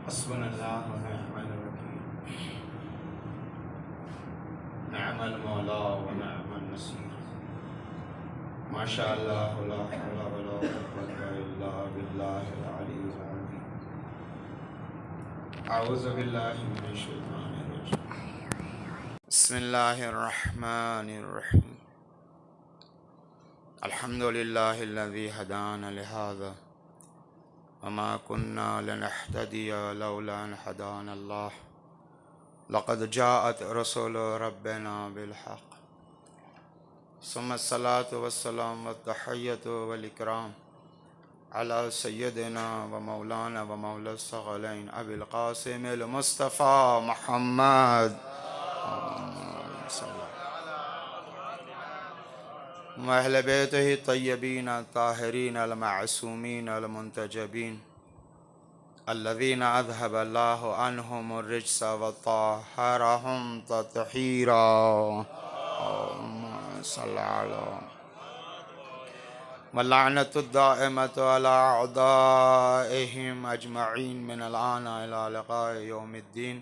हस्बुनल्लाहु व निअमल वकील, निअमल मौला व निअमन नसीर। माशाअल्लाह ला हौला वला कुव्वता इल्ला बिल्लाहिल अलीय्यिल अज़ीम। अऊज़ु बिल्लाहि मिनश शैतानिर रजीम। बिस्मिल्लाहिर रहमानिर रहीम। अल्हम्दुलिल्लाहिल्लज़ी हदाना लिहाज़ा वमा कुन्ना लिनहतदिया लौला अन हदानल्लाह। लक़द जाअत रसूलु रब्बिना बिल हक़्क़। सुम्मा सलातु वस्सलाम वत्तहिय्यतु वल इकराम अला सय्यदिना व मौलाना व मौला सग़लैन अबिल क़ासिमिल मुस्तफ़ा मुहम्मद व अहले बैतिही तय्यबीन ताहिरीन अल मासूमीन अल मुंतजबीन अल्लज़ीना अज़हबल्लाहु अन्हुमुर रिज्स व तह्हरहुम तत्हीरा। वल्लअनतु दाइमतु अला अअदाइहिम अजमईन मिनल आन इला लिक़ाइ यौमिद्दीन।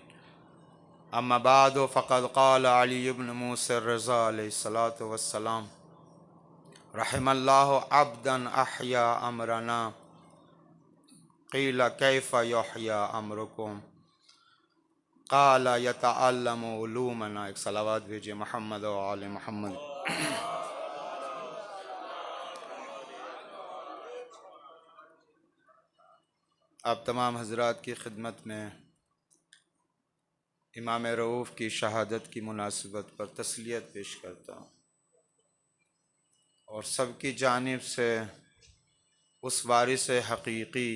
अम्मा बअदु फ़क़द क़ाल अली इब्न मूसा रज़ा अलैहिस्सलातु वस्सलाम रहिमल्लाहु अब्दन अहया अमरना क़ील कैफ़ युहया अमरुकुम क़ाल यतअल्लमु उलूमना। एक सलावत भेजिए मोहम्मद व आले मोहम्मद। आप तमाम हज़रात की खिदमत में इमाम रऊफ़ की शहादत की मुनासिबत पर तस्लियत पेश करता हूँ और सबकी जानिब से उस वारिस हकीकी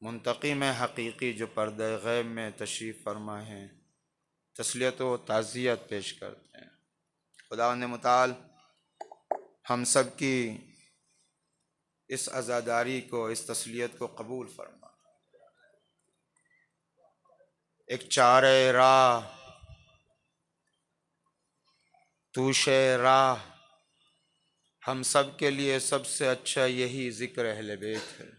मुंतक़िम हकीकी जो पर्दे ग़ैब में तशरीफ़ फरमा हैं तस्लियत व ताज़ियत पेश करते हैं। खुदावंद मुताल हम सब की इस अज़ादारी को, इस तस्लियत को कबूल फरमा। एक चारे राह तूशे राह, हम सब के लिए सबसे अच्छा यही ज़िक्र अहले बैत है।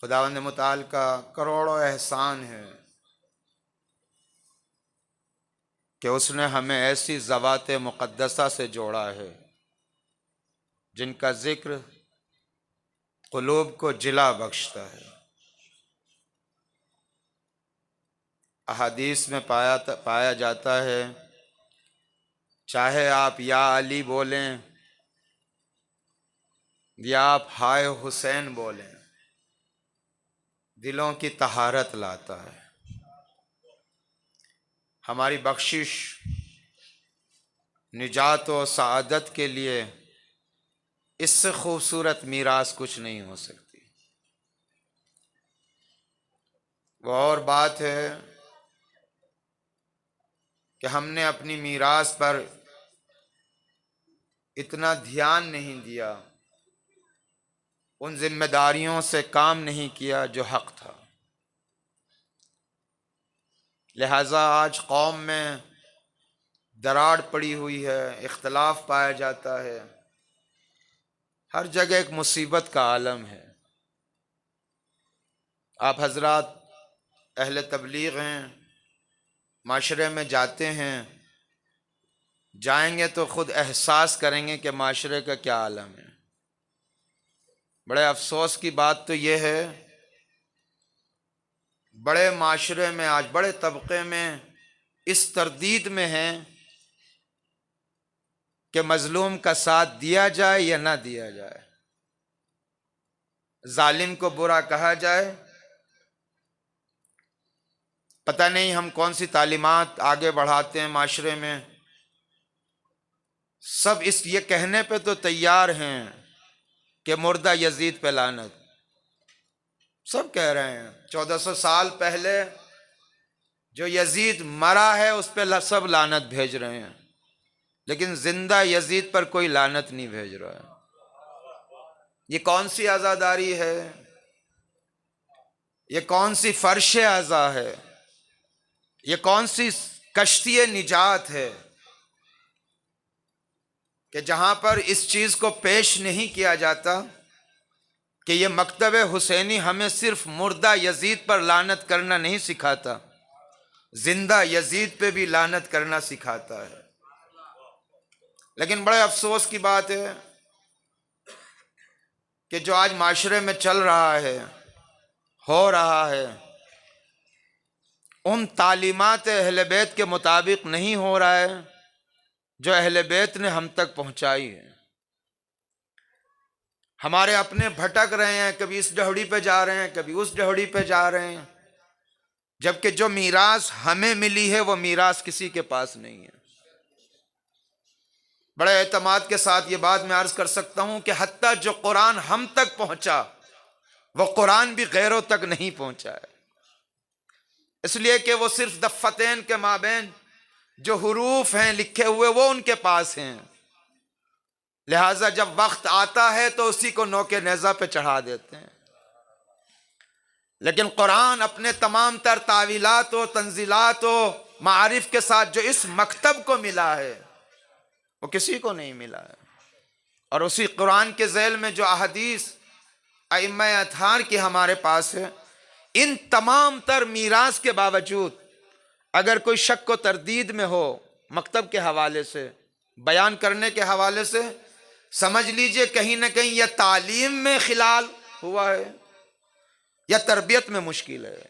खुदावंद मुताल का करोड़ों एहसान है कि उसने हमें ऐसी ज़वात मुक़द्दसा से जोड़ा है जिनका ज़िक्र क़ुलूब को जिला बख्शता है। अहादीस में पाया जाता है, चाहे आप या अली बोलें या आप हाय हुसैन बोलें, दिलों की तहारत लाता है। हमारी बख्शिश निजात व सआदत के लिए इससे खूबसूरत मीरास कुछ नहीं हो सकती। वो और बात है कि हमने अपनी मीरास पर इतना ध्यान नहीं दिया, उन जिम्मेदारियों से काम नहीं किया जो हक था। लिहाजा आज कौम में दरार पड़ी हुई है, इख्तलाफ पाया जाता है, हर जगह एक मुसीबत का आलम है। आप हजरात अहले तबलीग हैं, माशरे में जाते हैं, जाएंगे तो ख़ुद एहसास करेंगे कि माशरे का क्या आलम है। बड़े अफसोस की बात तो यह है, बड़े माशरे में आज बड़े तबके में इस तरदीद में हैं कि मजलूम का साथ दिया जाए या ना दिया जाए, जालिम को बुरा कहा जाए। पता नहीं हम कौन सी तालीमात आगे बढ़ाते हैं माशरे में, सब इस ये कहने पे तो तैयार हैं कि मुर्दा यजीद पे लानत। सब कह रहे हैं 1400 साल पहले जो यजीद मरा है उस पे सब लानत भेज रहे हैं, लेकिन जिंदा यजीद पर कोई लानत नहीं भेज रहा है। ये कौन सी आज़ादारी है, ये कौन सी फर्श आज़ा है, ये कौन सी कश्ती निजात है कि जहाँ पर इस चीज़ को पेश नहीं किया जाता कि ये मकतब हुसैनी हमें सिर्फ मुर्दा यजीद पर लानत करना नहीं सिखाता, जिंदा यजीद पे भी लानत करना सिखाता है। लेकिन बड़े अफसोस की बात है कि जो आज माशरे में चल रहा है, हो रहा है, उन तालीमात अहले बैत के मुताबिक नहीं हो रहा है जो अहले बैत ने हम तक पहुंचाई है। हमारे अपने भटक रहे हैं, कभी इस डहड़ी पे जा रहे हैं, कभी उस डहड़ी पे जा रहे हैं, जबकि जो मीरास हमें मिली है वो मीरास किसी के पास नहीं है। बड़े एतमाद के साथ ये बात मैं अर्ज कर सकता हूं कि हत्ता जो कुरान हम तक पहुंचा वो कुरान भी गैरों तक नहीं पहुंचा है, इसलिए कि वो सिर्फ दफ्फतैन के माबैन जो हुरूफ हैं लिखे हुए वो उनके पास हैं। लिहाजा जब वक्त आता है तो उसी को नौके नेज़ा पे चढ़ा देते हैं। लेकिन कुरान अपने तमाम तर तावीलात व तंजीलात व मारिफ के साथ जो इस मकतब को मिला है वो किसी को नहीं मिला है। और उसी कुरान के ज़ैल में जो अहदीस अइम्मा अतहार की हमारे पास है, इन तमाम तर मीरास के बावजूद अगर कोई शक व तरदीद में हो मकतब के हवाले से, बयान करने के हवाले से, समझ लीजिए कहीं ना कहीं यह तालीम में खिलाल हुआ है या तरबियत में मुश्किल है,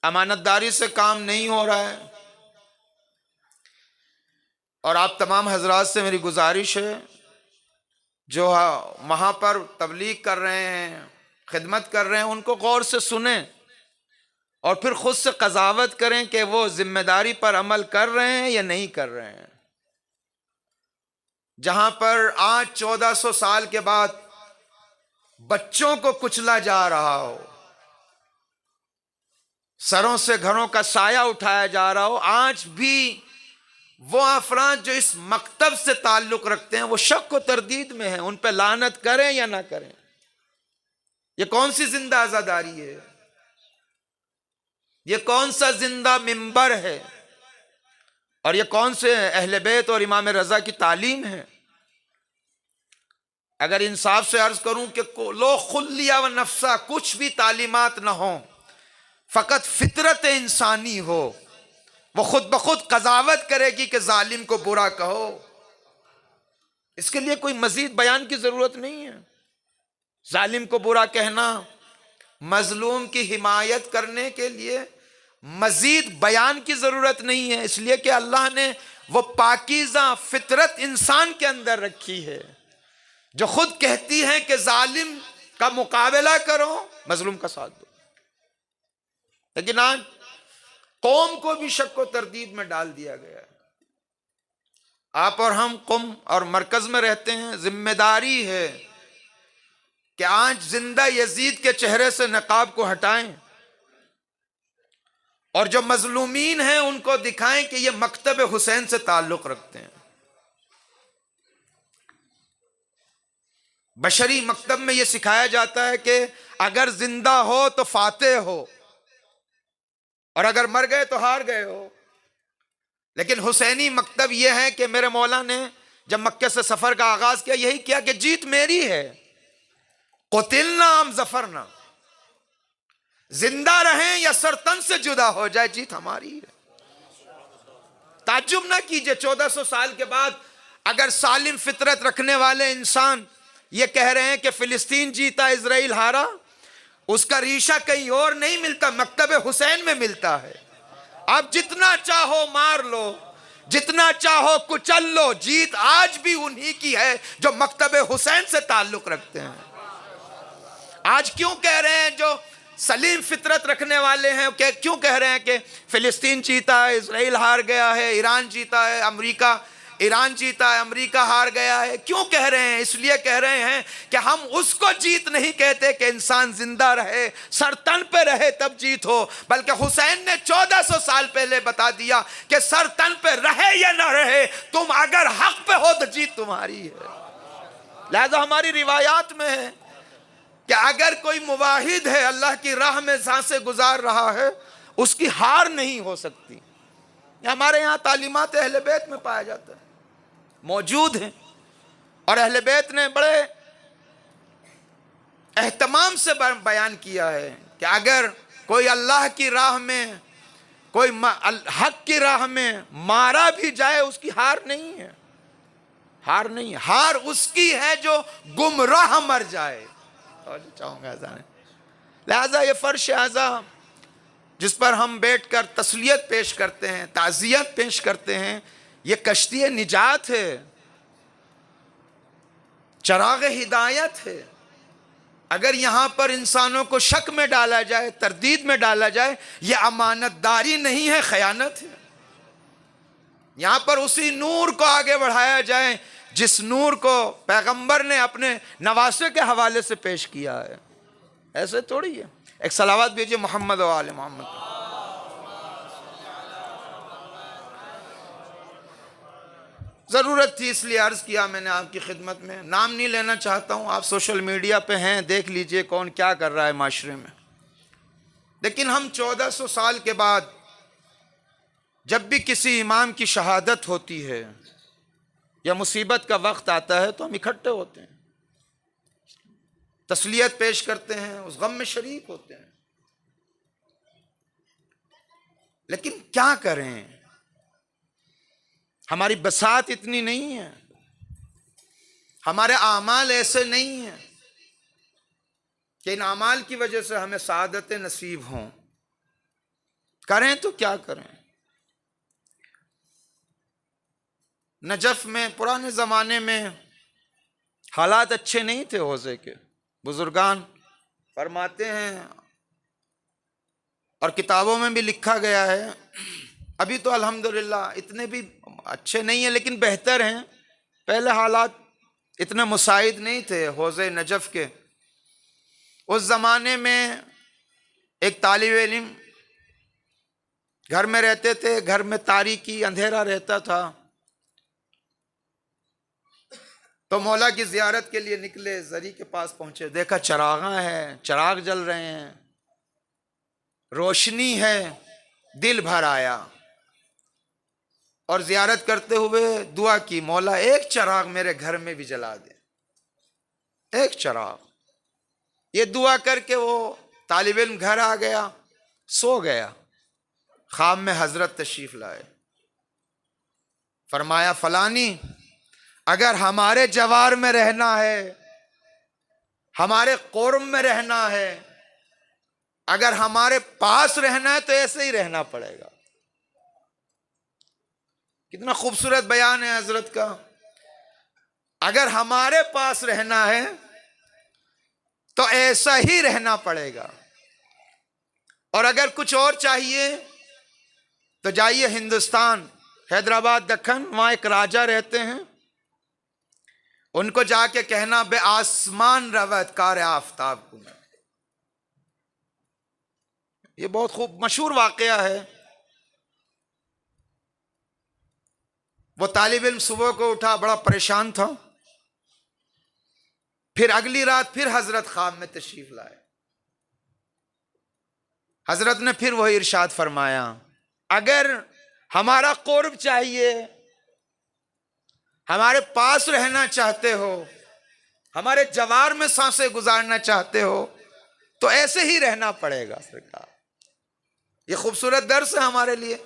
अमानतदारी से काम नहीं हो रहा है। और आप तमाम हजरात से मेरी गुजारिश है जो वहाँ पर तबलीग कर रहे हैं, खिदमत कर रहे हैं, उनको गौर से सुने और फिर खुद से कज़ावत करें कि वो जिम्मेदारी पर अमल कर रहे हैं या नहीं कर रहे हैं। जहाँ पर आज 1400 साल के बाद बच्चों को कुचला जा रहा हो, सरों से घरों का साया उठाया जा रहा हो, आज भी वो अफराद जो इस मकतब से ताल्लुक रखते हैं वो शक व तरदीद में हैं, उन पर लानत करें या ना करें। ये कौन सी जिंदा आजादारी है? ये कौन सा जिंदा मिंबर है? और ये कौन से अहले बैत और इमाम रजा की तालीम है? अगर इंसाफ से अर्ज करूं कि लो खुल्लिया व नफ्सा, कुछ भी तालीमात ना हो, फकत फितरत इंसानी हो, वो खुद ब खुद कज़ावत करेगी कि जालिम को बुरा कहो। इसके लिए कोई मजीद बयान की जरूरत नहीं है। जालिम को बुरा कहना, मजलूम की हिमायत करने के लिए मजीद बयान की जरूरत नहीं है, इसलिए कि अल्लाह ने वो पाकीज़ा फितरत इंसान के अंदर रखी है जो खुद कहती है कि जालिम का मुकाबला करो, मजलूम का साथ दो। लेकिन आज कौम को भी शक व तरदीद में डाल दिया गया है। आप और हम कौम और मरकज में रहते हैं, जिम्मेदारी है कि आज जिंदा यजीद के चेहरे से नकाब को हटाएं और जो मजलूमीन हैं उनको दिखाएं कि ये मकतब हुसैन से ताल्लुक रखते हैं। बशरी मकतब में यह सिखाया जाता है कि अगर जिंदा हो तो फातेह हो और अगर मर गए तो हार गए हो। लेकिन हुसैनी मकतब यह है कि मेरे मौला ने जब मक्के से सफर का आगाज किया यही किया कि जीत मेरी है, कुतिलना हम जफरना, जिंदा रहें या सरतन से जुदा हो जाए, जीत हमारी है। ताज्जुब ना कीजिए 1400 साल के बाद अगर सालिम फितरत रखने वाले इंसान ये कह रहे हैं कि फिलिस्तीन जीता इजराइल हारा, उसका रीशा कहीं और नहीं मिलता, मकतब हुसैन में मिलता है। आप जितना चाहो मार लो, जितना चाहो कुचल लो, जीत आज भी उन्हीं की है जो मकतब हुसैन से ताल्लुक रखते हैं। आज क्यों कह रहे हैं जो सलीम फितरत रखने वाले हैं, क्यों कह रहे हैं कि फिलिस्तीन जीता है, इजराइल हार गया है, ईरान जीता है, ईरान जीता है, अमेरिका हार गया है? क्यों कह रहे हैं? इसलिए कह रहे हैं कि हम उसको जीत नहीं कहते कि इंसान जिंदा रहे, सरतन पे रहे तब जीत हो, बल्कि हुसैन ने 1400 साल पहले बता दिया कि सरतन पे रहे या ना रहे, तुम अगर हक पे हो तो जीत तुम्हारी है। लिहाजा हमारी रिवायात में है कि अगर कोई मुवाहिद है, अल्लाह की राह में सांसें गुजार रहा है, उसकी हार नहीं हो सकती। हमारे यहाँ तालीमात अहले बैत में पाया जाता है। मौजूद हैं। और अहले बैत ने बड़े एहतमाम से बयान किया है कि अगर कोई अल्लाह की राह में, कोई हक की राह में मारा भी जाए, उसकी हार नहीं है, हार नहीं है। हार उसकी है जो गुमराह मर जाए। और चाहूंगा लिहाजा ये फर्श आज़ा जिस पर हम बैठकर तस्लियत पेश करते हैं, ताज़ियत पेश करते हैं, ये कश्ती निजात है, चराग हिदायत है। अगर यहाँ पर इंसानों को शक में डाला जाए, तरदीद में डाला जाए, ये अमानतदारी नहीं है, खयानत है। यहाँ पर उसी नूर को आगे बढ़ाया जाए जिस नूर को पैगंबर ने अपने नवासे के हवाले से पेश किया है। ऐसे थोड़ी है। एक सलावत भेजिए मोहम्मद व आले मोहम्मद। ज़रूरत थी इसलिए अर्ज़ किया मैंने आपकी खिदमत में। नाम नहीं लेना चाहता हूँ, आप सोशल मीडिया पे हैं, देख लीजिए कौन क्या कर रहा है माशरे में। लेकिन हम 1400 साल के बाद जब भी किसी इमाम की शहादत होती है या मुसीबत का वक्त आता है तो हम इकट्ठे होते हैं, तस्लियत पेश करते हैं, उस गम में शरीक होते हैं। लेकिन क्या करें, हमारी बसात इतनी नहीं है, हमारे आमाल ऐसे नहीं हैं कि इन आमाल की वजह से हमें सआदत नसीब हों। करें तो क्या करें। नजफ में पुराने ज़माने में हालात अच्छे नहीं थे हौज़े के। बुजुर्गान फरमाते हैं और किताबों में भी लिखा गया है, अभी तो अल्हम्दुलिल्लाह इतने भी अच्छे नहीं हैं लेकिन बेहतर हैं। पहले हालात इतने मुसाइद नहीं थे हौज़े नजफ के। उस ज़माने में एक तालिब इल्म घर में रहते थे, घर में तारीकी अंधेरा रहता था, तो मौला की ज़ियारत के लिए निकले, ज़री के पास पहुंचे, देखा चरागा है, चराग जल रहे हैं, रोशनी है, दिल भर आया और ज़ियारत करते हुए दुआ की, मौला एक चराग मेरे घर में भी जला दे, एक चराग। ये दुआ करके वो तालिब इल्म घर आ गया, सो गया। ख्वाब में हजरत तशरीफ लाए, फरमाया फलानी अगर हमारे जवार में रहना है, हमारे कुर्ब में रहना है, अगर हमारे पास रहना है तो ऐसे ही रहना पड़ेगा। कितना खूबसूरत बयान है हजरत का। अगर हमारे पास रहना है तो ऐसा ही रहना पड़ेगा, और अगर कुछ और चाहिए तो जाइए हिंदुस्तान, हैदराबाद, दक्कन, वहां एक राजा रहते हैं, उनको जाके कहना बे आसमान रवत कार आफताब को। ये बहुत खूब मशहूर वाकया है। वो तालिब इल्म सुबह को उठा, बड़ा परेशान था। फिर अगली रात फिर हजरत ख्वाब में तशरीफ लाए। हजरत ने फिर वही इरशाद फरमाया, अगर हमारा कुर्ब चाहिए, हमारे पास रहना चाहते हो, हमारे जवार में सांसें गुजारना चाहते हो तो ऐसे ही रहना पड़ेगा। सरकार, ये खूबसूरत दर्स है हमारे लिए।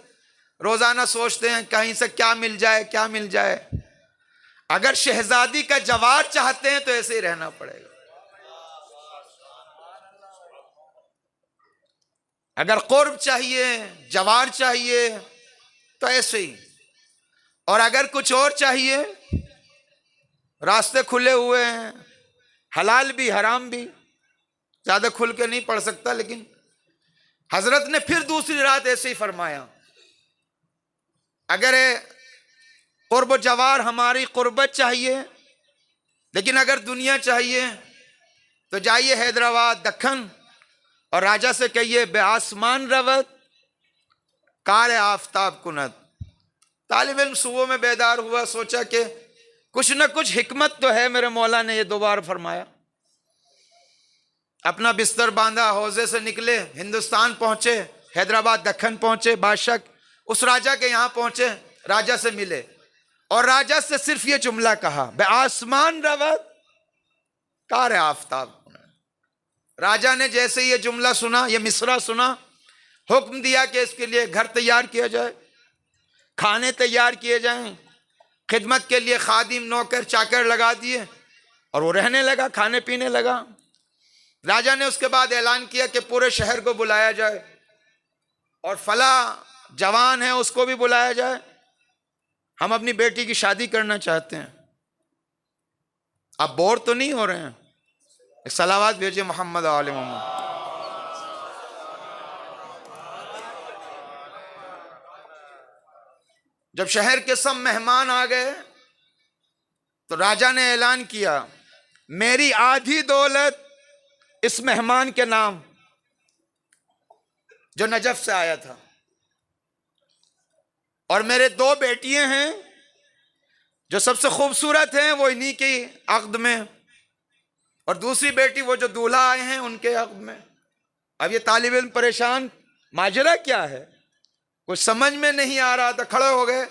रोजाना सोचते हैं कहीं से क्या मिल जाए, क्या मिल जाए। अगर शहजादी का जवार चाहते हैं तो ऐसे ही रहना पड़ेगा। अगर कुर्ब चाहिए, जवार चाहिए तो ऐसे ही। और अगर कुछ और चाहिए, रास्ते खुले हुए हैं, हलाल भी हराम भी। ज्यादा खुल के नहीं पढ़ सकता, लेकिन हजरत ने फिर दूसरी रात ऐसे ही फरमाया, अगर कुर्ब जवार हमारी कुर्बत चाहिए, लेकिन अगर दुनिया चाहिए तो जाइए हैदराबाद, दक्कन, और राजा से कहिए बे आसमान रवत कार आफताब कुनत। तालिब इल्म सुबह में बेदार हुआ, सोचा कि कुछ न कुछ हिकमत तो है, मेरे मौला ने ये दोबारा फरमाया। अपना बिस्तर बांधा, हौजे से निकले, हिंदुस्तान पहुंचे, हैदराबाद, दक्कन पहुंचे, बादशाह उस राजा के यहाँ पहुंचे, राजा से मिले और राजा से सिर्फ ये जुमला कहा, बे आसमान रवत कार आफताब। राजा ने जैसे ये जुमला सुना, ये मिसरा सुना, हुक्म दिया कि इसके लिए घर तैयार किया जाए, खाने तैयार किए जाएं, खिदमत के लिए खादिम नौकर चाकर लगा दिए और वो रहने लगा, खाने पीने लगा। राजा ने उसके बाद ऐलान किया कि पूरे शहर को बुलाया जाए और फला जवान है उसको भी बुलाया जाए, हम अपनी बेटी की शादी करना चाहते हैं। आप बोर तो नहीं हो रहे हैं? एक सलावत भेजिए मोहम्मद आले मोहम्मद। जब शहर के सब मेहमान आ गए तो राजा ने ऐलान किया, मेरी आधी दौलत इस मेहमान के नाम जो नजफ से आया था, और मेरे 2 बेटियां हैं जो सबसे खूबसूरत हैं, वो इन्हीं की अक़्द में, और दूसरी बेटी वो जो दूल्हा आए हैं उनके अक़्द में। अब ये तालिब इल्म परेशान, माजरा क्या है कुछ समझ में नहीं आ रहा था। खड़े हो गए,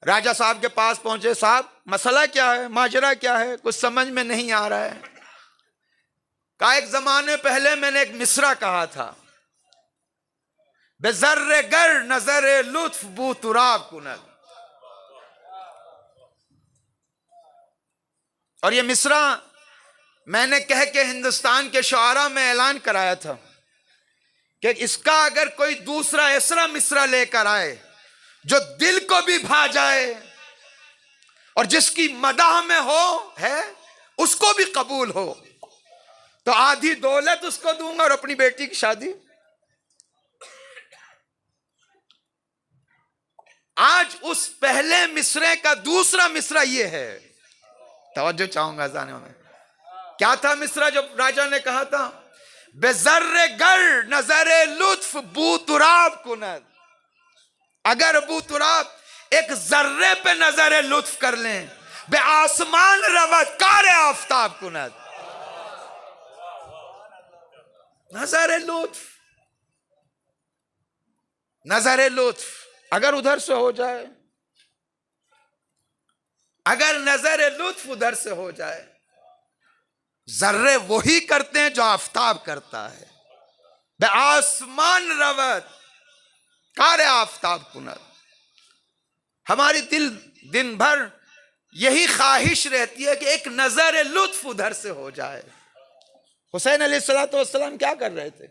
राजा साहब के पास पहुंचे, साहब मसला क्या है, माजरा क्या है, कुछ समझ में नहीं आ रहा है। कहा, एक जमाने पहले मैंने एक मिसरा कहा था, बेज़र्रे गर नजरे लुत्फ बू तुराब कुनल। और ये मिसरा मैंने कह के हिंदुस्तान के शुआरा में ऐलान कराया था कि इसका अगर कोई दूसरा ऐसा मिसरा लेकर आए जो दिल को भी भा जाए और जिसकी मदाह में हो है उसको भी कबूल हो, तो आधी दौलत उसको दूंगा और अपनी बेटी की शादी। आज उस पहले मिसरे का दूसरा मिसरा ये है, तवज्जो चाहूंगा जाने में। क्या था मिसरा जो राजा ने कहा था? बेज़र्रे गर नजरे लुत्फ बू तुराब कुनद। अगर अबू तुराब एक जर्रे पे नजरे लुत्फ कर लें, बे आसमान रवत कारे आफताब कुनद। नजरे लुत्फ, नजरे लुत्फ अगर उधर से हो जाए, अगर नजरे लुत्फ उधर से हो जाए, जर्रे वही करते हैं जो आफताब करता है। बे आसमान रवत कारे आफताब कुनद। हमारी दिल दिन भर यही ख्वाहिश रहती है कि एक नजर लुत्फ उधर से हो जाए। हुसैन अलैहिस्सलातु वस्सलाम क्या कर रहे थे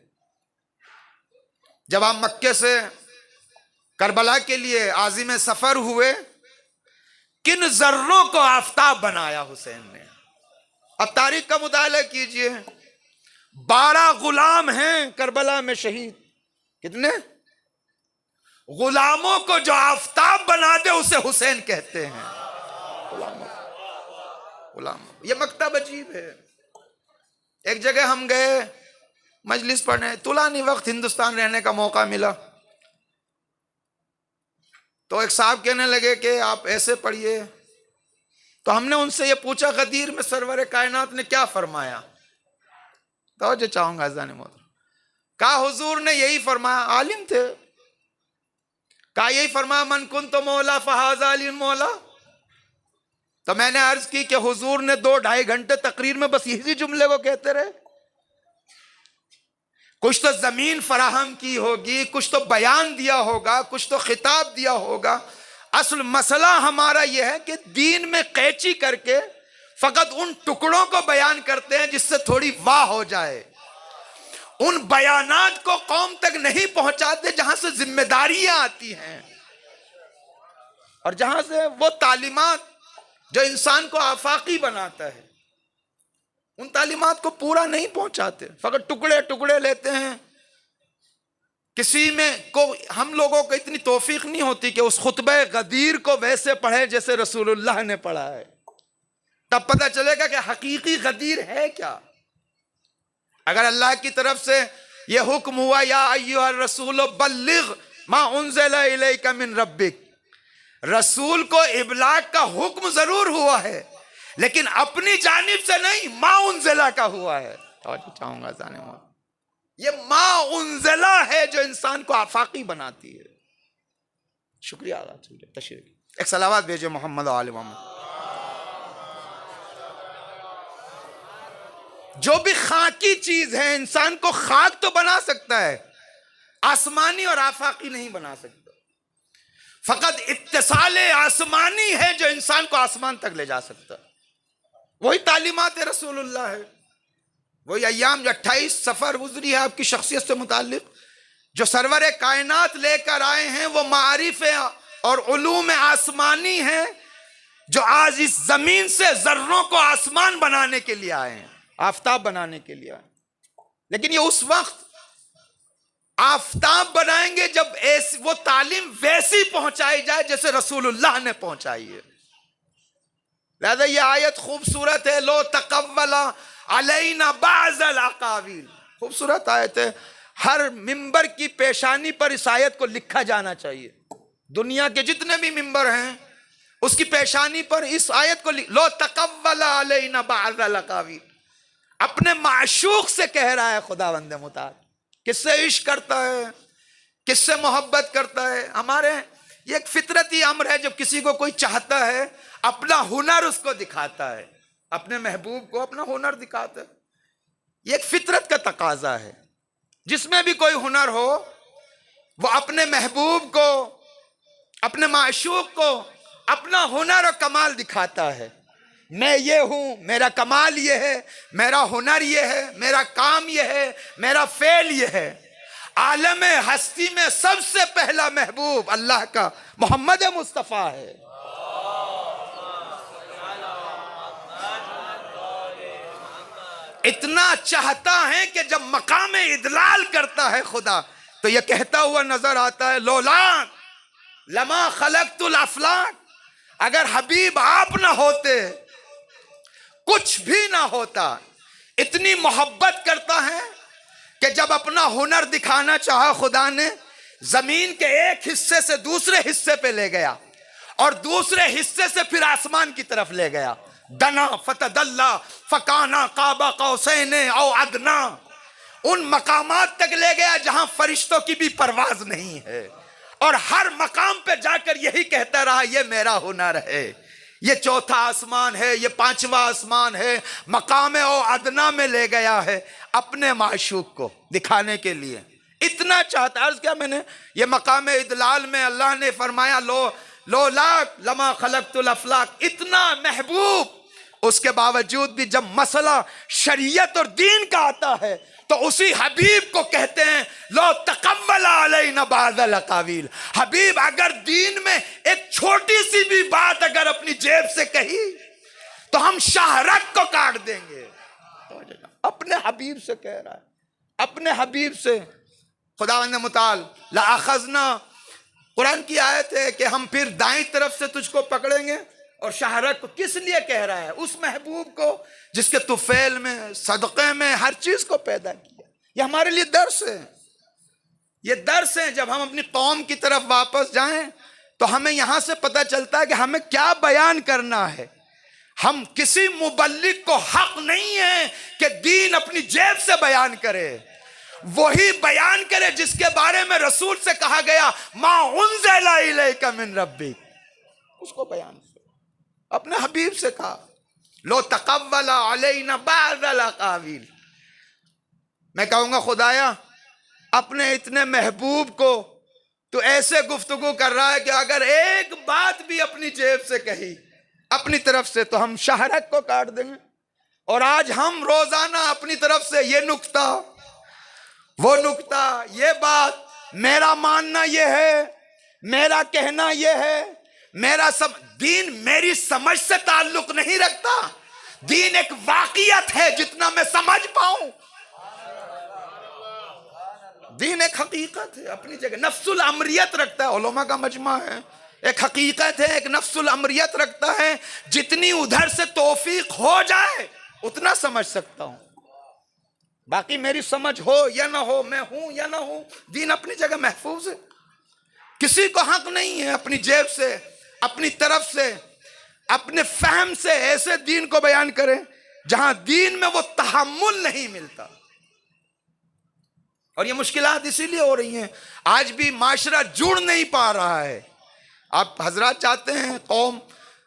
जब आप मक्के से करबला के लिए आज़िम सफर हुए? किन जर्रों को आफताब बनाया हुसैन ने। अब तारीख का मुताला कीजिए, 12 गुलाम हैं करबला में शहीद। कितने गुलामों को जो आफताब बना दे उसे हुसैन कहते हैं। गुलाम, ये मकतब अजीब है। एक जगह हम गए मजलिस पढ़ने, तुलानी वक्त हिंदुस्तान रहने का मौका मिला, तो एक साहब कहने लगे कि आप ऐसे पढ़िए। तो हमने उनसे ये पूछा, गदीर में सरवर कायनात ने क्या फरमाया? तो जो चाहूंगा जाने मोहतरम, कहा हुजूर ने यही फरमाया। आलिम थे, कहा यही फरमाया, मन कुन तो मौला फहाज़ा अली मौला। तो मैंने अर्ज की कि हुजूर ने 2-2.5 घंटे तकरीर में बस इसी जुमले को कहते रहे। कुछ तो जमीन फराहम की होगी, कुछ तो बयान दिया होगा, कुछ तो खिताब दिया होगा। असल मसला हमारा यह है कि दीन में कैची करके फकत उन टुकड़ों को बयान करते हैं जिससे थोड़ी वाह हो जाए। उन बयानात को कौम तक नहीं पहुंचाते जहां से जिम्मेदारियां आती हैं और जहां से वो तालीमात जो इंसान को आफाकी बनाता है, उन तालीमात को पूरा नहीं पहुंचाते, फकत टुकड़े टुकड़े लेते हैं। किसी में को हम लोगों को इतनी तौफीक नहीं होती कि उस खुतबे गदीर को वैसे पढ़े जैसे रसूलुल्लाह ने पढ़ा है, तब पता चलेगा कि हकीकी गदीर है क्या। अगर अल्लाह की तरफ से यह हुक्म हुआ, या अय्युहर रसूल बल्लिग मा उन्ज़िला इलैका मिन रब्बिक, रसूल को इबलाग का हुक्म जरूर हुआ है लेकिन अपनी जानिब से नहीं, मा उन्ज़िला का हुआ है। तो चाहूंगा जाने में ये मा उन्ज़िला है जो इंसान को आफाकी बनाती है। शुक्रिया तशरीफ। एक सलावत भेजो मोहम्मद आले मोहम्मद। जो भी खाकी चीज है, इंसान को खाक तो बना सकता है, आसमानी और आफाकी नहीं बना सकता। फकत इत्तिसाल आसमानी है जो इंसान को आसमान तक ले जा सकता है। वही तालीमात रसूलुल्लाह है, वही अय्याम जो 28 सफर गुजरी है आपकी शख्सियत से मुताल्लिक, जो सरवर कायनात लेकर आए हैं, वो मारिफ और उलूम आसमानी है जो आज इस जमीन से जर्रों को आसमान बनाने के लिए आए हैं, आफताब बनाने के लिए आए। लेकिन ये उस वक्त आफताब बनाएंगे जब ऐसी वो तालीम वैसी पहुंचाई जाए जैसे रसूलुल्लाह ने पहुंचाई है। लिहाजा ये आयत खूबसूरत है, लो तकव्वला अलैना बाज़ल अकावील, खूबसूरत आयत है। हर मिंबर की पेशानी पर इस आयत को लिखा जाना चाहिए। दुनिया के जितने भी मिंबर हैं उसकी पेशानी पर इस आयत को लो तकव्वला अलैना बाज़ल अकावील। अपने माशूक से कह रहा है खुदावंद मुताल, किससे इश्क करता है, किससे मोहब्बत करता है। हमारे ये एक फितरती अम्र है, जब किसी को कोई चाहता है अपना हुनर उसको दिखाता है, अपने महबूब को अपना हुनर दिखाता है। ये एक फितरत का तकाजा है। जिसमें भी कोई हुनर हो वो अपने महबूब को, अपने माशूक को अपना हुनर और कमाल दिखाता है। मैं ये हूं, मेरा कमाल ये है, मेरा हुनर ये है, मेरा काम ये है, मेरा फेल ये है। आलम हस्ती में सबसे पहला महबूब अल्लाह का मोहम्मद मुस्तफ़ा है। इतना चाहता है कि जब मकाम इदलाल करता है खुदा तो यह कहता हुआ नजर आता है, लौला लमा खलक़तुल अफ़लाक, अगर हबीब आप ना होते कुछ भी ना होता। इतनी मोहब्बत करता है कि जब अपना हुनर दिखाना चाहा खुदा ने, जमीन के एक हिस्से से दूसरे हिस्से पे ले गया और दूसरे हिस्से से फिर आसमान की तरफ ले गया। दना फतदल्ला फकाना काबा कौसैन औ अदना, उन मकामात तक ले गया जहां फरिश्तों की भी परवाज नहीं है, और हर मकाम पे जाकर यही कहता रहा, ये मेरा हुनर है, ये चौथा आसमान है, ये पांचवा आसमान है। मकाम ओ अदना में ले गया है अपने माशूक को दिखाने के लिए। इतना चाहता, अर्ज क्या मैंने, ये मकाम इदलाल में अल्लाह ने फरमाया लो लाक लमा खलक़तुल अफ़लाक, इतना महबूब। उसके बावजूद भी जब मसला शरीयत और दीन का आता है तो उसी हबीब को कहते हैं लो तकव्वला अलैना बाज़ल अकावील। हबीब अगर दीन में एक छोटी सी भी बात अगर अपनी जेब से कही तो हम शाहरग को काट देंगे। अपने हबीब से कह रहा है, अपने हबीब से। खुदावंद मुताल ला अखज़ना, कुरान की आयत है कि हम फिर दाईं तरफ से तुझको पकड़ेंगे। और शाहरग को किस लिए कह रहा है? उस महबूब को जिसके तुफेल में, सदक़े में, हर चीज को पैदा किया। ये हमारे लिए दर्स है, ये दर्स है। जब हम अपनी कौम की तरफ वापस जाएं तो हमें यहां से पता चलता है कि हमें क्या बयान करना है। हम किसी मुबल्लिग को हक नहीं है कि दीन अपनी जेब से बयान करे। वही बयान करे जिसके बारे में रसूल से कहा गया मा उन्ज़िला इलैका मिन रब्बिक, उसको बयान अपने हबीब से कहा लो तकव्वला अलैना बाज़ल अकावील। मैं कहूंगा खुदाया अपने इतने महबूब को तो ऐसे गुफ्तगू कर रहा है कि अगर एक बात भी अपनी जेब से कही अपनी तरफ से तो हम शाहरग को काट देंगे। और आज हम रोजाना अपनी तरफ से ये नुक्ता, वो नुक्ता, ये बात, मेरा मानना ये है, मेरा कहना ये है, मेरा दीन मेरी समझ से ताल्लुक नहीं रखता। दीन एक वाक़ियत है जितना मैं समझ पाऊं। दीन एक हकीकत है अपनी जगह, नफ्सुल अमरियत रखता है। उलमा का मजमा है, एक हकीकत है, एक नफ्सुल अमरियत रखता है। जितनी उधर से तौफीक हो जाए उतना समझ सकता हूं, बाकी मेरी समझ हो या ना हो, मैं हूं या ना हूं, दीन अपनी जगह महफूज है। किसी को हक नहीं है अपनी जेब से, अपनी तरफ से, अपने फहम से ऐसे दीन को बयान करें जहां दीन में वो तहम्मुल नहीं मिलता। और ये मुश्किलात इसीलिए हो रही हैं, आज भी माशरा जुड़ नहीं पा रहा है। आप हजरात जाते हैं कौम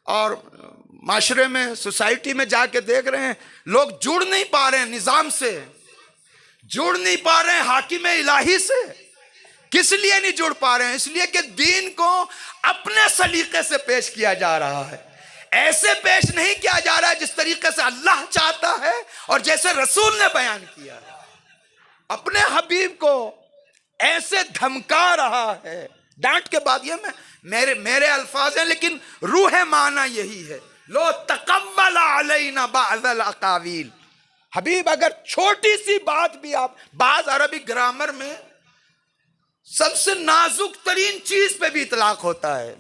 और माशरे में, सोसाइटी में जाके देख रहे हैं, लोग जुड़ नहीं पा रहे हैं निज़ाम से, जुड़ नहीं पा रहे हैं हाकिम इलाही से। किस लिए नहीं जुड़ पा रहे हैं? इसलिए कि दीन को अपने सलीके से पेश किया जा रहा है, ऐसे पेश नहीं किया जा रहा है जिस तरीके से अल्लाह चाहता है और जैसे रसूल ने बयान किया है। अपने हबीब को ऐसे धमका रहा है, डांट के बाद, ये मेरे अल्फाज हैं लेकिन रूह माना यही है, लो तकव्वल अलैना बाज़ल अकावील। हबीब अगर छोटी सी बात भी आप, बाज अरबी ग्रामर में सबसे नाजुक तरीन चीज पे भी इतलाक होता है।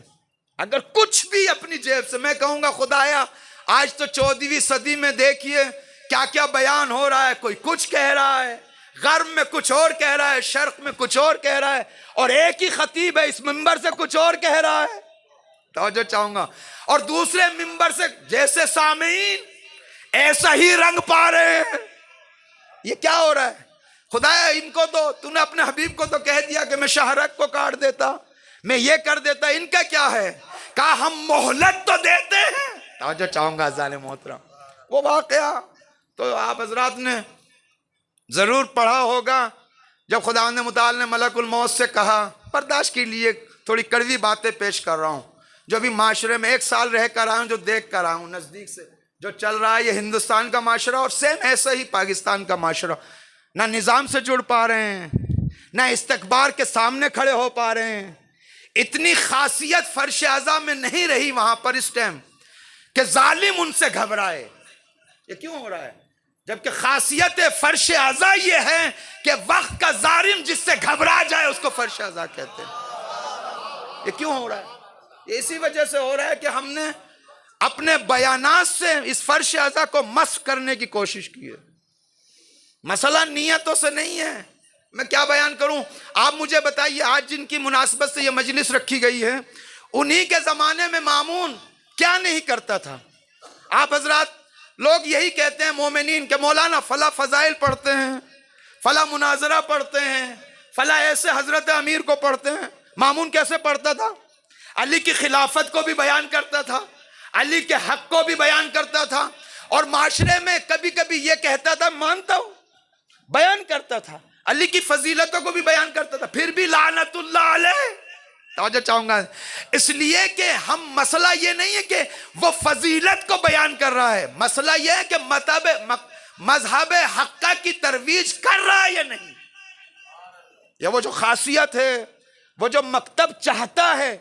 अगर कुछ भी अपनी जेब से, मैं कहूंगा खुदाया आज तो 14वीं सदी में देखिए क्या क्या बयान हो रहा है, कोई कुछ कह रहा है, गर्ब में कुछ और कह रहा है, शर्क में कुछ और कह रहा है, और एक ही खतीब है इस मिंबर से कुछ और कह रहा है, तवज्जो चाहूंगा, और दूसरे मिंबर से जैसे सामीन ऐसा ही रंग पा रहे हैं। ये क्या हो रहा है? खुदाया इनको तो तूने अपने हबीब को तो कह दिया कि मैं शाहरग को काट देता, मैं ये कर देता, इनका क्या है? कहा हम मोहलत तो देते हैं। तवज्जो चाहूंगा ज़ालिम मोहतरम, वो वाकया तो आप हजरात ने जरूर पढ़ा होगा जब खुदा ने मुताल ने मलकुल मौत से कहा, बर्दाश्त के लिए थोड़ी कड़वी बातें पेश कर रहा हूँ, जो भी माशरे में 1 साल रह कर आया हूँ, जो देख कर आया हूँ नज़दीक से, जो चल रहा है ये हिंदुस्तान का माशरा और सेम ऐसा ही पाकिस्तान का माशरा। ना निज़ाम से जुड़ पा रहे हैं, ना इस्तकबार के सामने खड़े हो पा रहे हैं। इतनी खासियत फर्श आज़ा में नहीं रही वहाँ पर इस टाइम कि जालिम उनसे घबराए। ये क्यों हो रहा है? जबकि खासियत फर्श आज़ा ये है कि वक्त का जालिम जिससे घबरा जाए उसको फर्श आज़ा कहते हैं। ये क्यों हो रहा है? ये इसी वजह से हो रहा है कि हमने अपने बयानात से इस फर्श आज़ा को मस्क करने की कोशिश की है। मसला नियतों से नहीं है। मैं क्या बयान करूं? आप मुझे बताइए, आज जिनकी मुनासबत से ये मजलिस रखी गई है, उन्हीं के ज़माने में मामून क्या नहीं करता था? आप हजरात लोग यही कहते हैं मोमिनीन के मौलाना फला फ़ज़ाइल पढ़ते हैं, फला मुनाजरा पढ़ते हैं, फला ऐसे हजरत अमीर को पढ़ते हैं। मामून कैसे पढ़ता था? अली की खिलाफत को भी बयान करता था, अली के हक को भी बयान करता था, और माशरे में कभी कभी ये कहता था मानता हूं, बयान करता था, अली की फजीलतों को भी बयान करता था, फिर भी लानतुल्लाह अलैह। तवज्जो चाहूंगा, इसलिए कि हम, मसला ये नहीं है कि वो फजीलत को बयान कर रहा है, मसला ये है कि मजहब हक्का की तरवीज कर रहा है या नहीं। या वो जो खासियत है, वो जो मकतब चाहता है,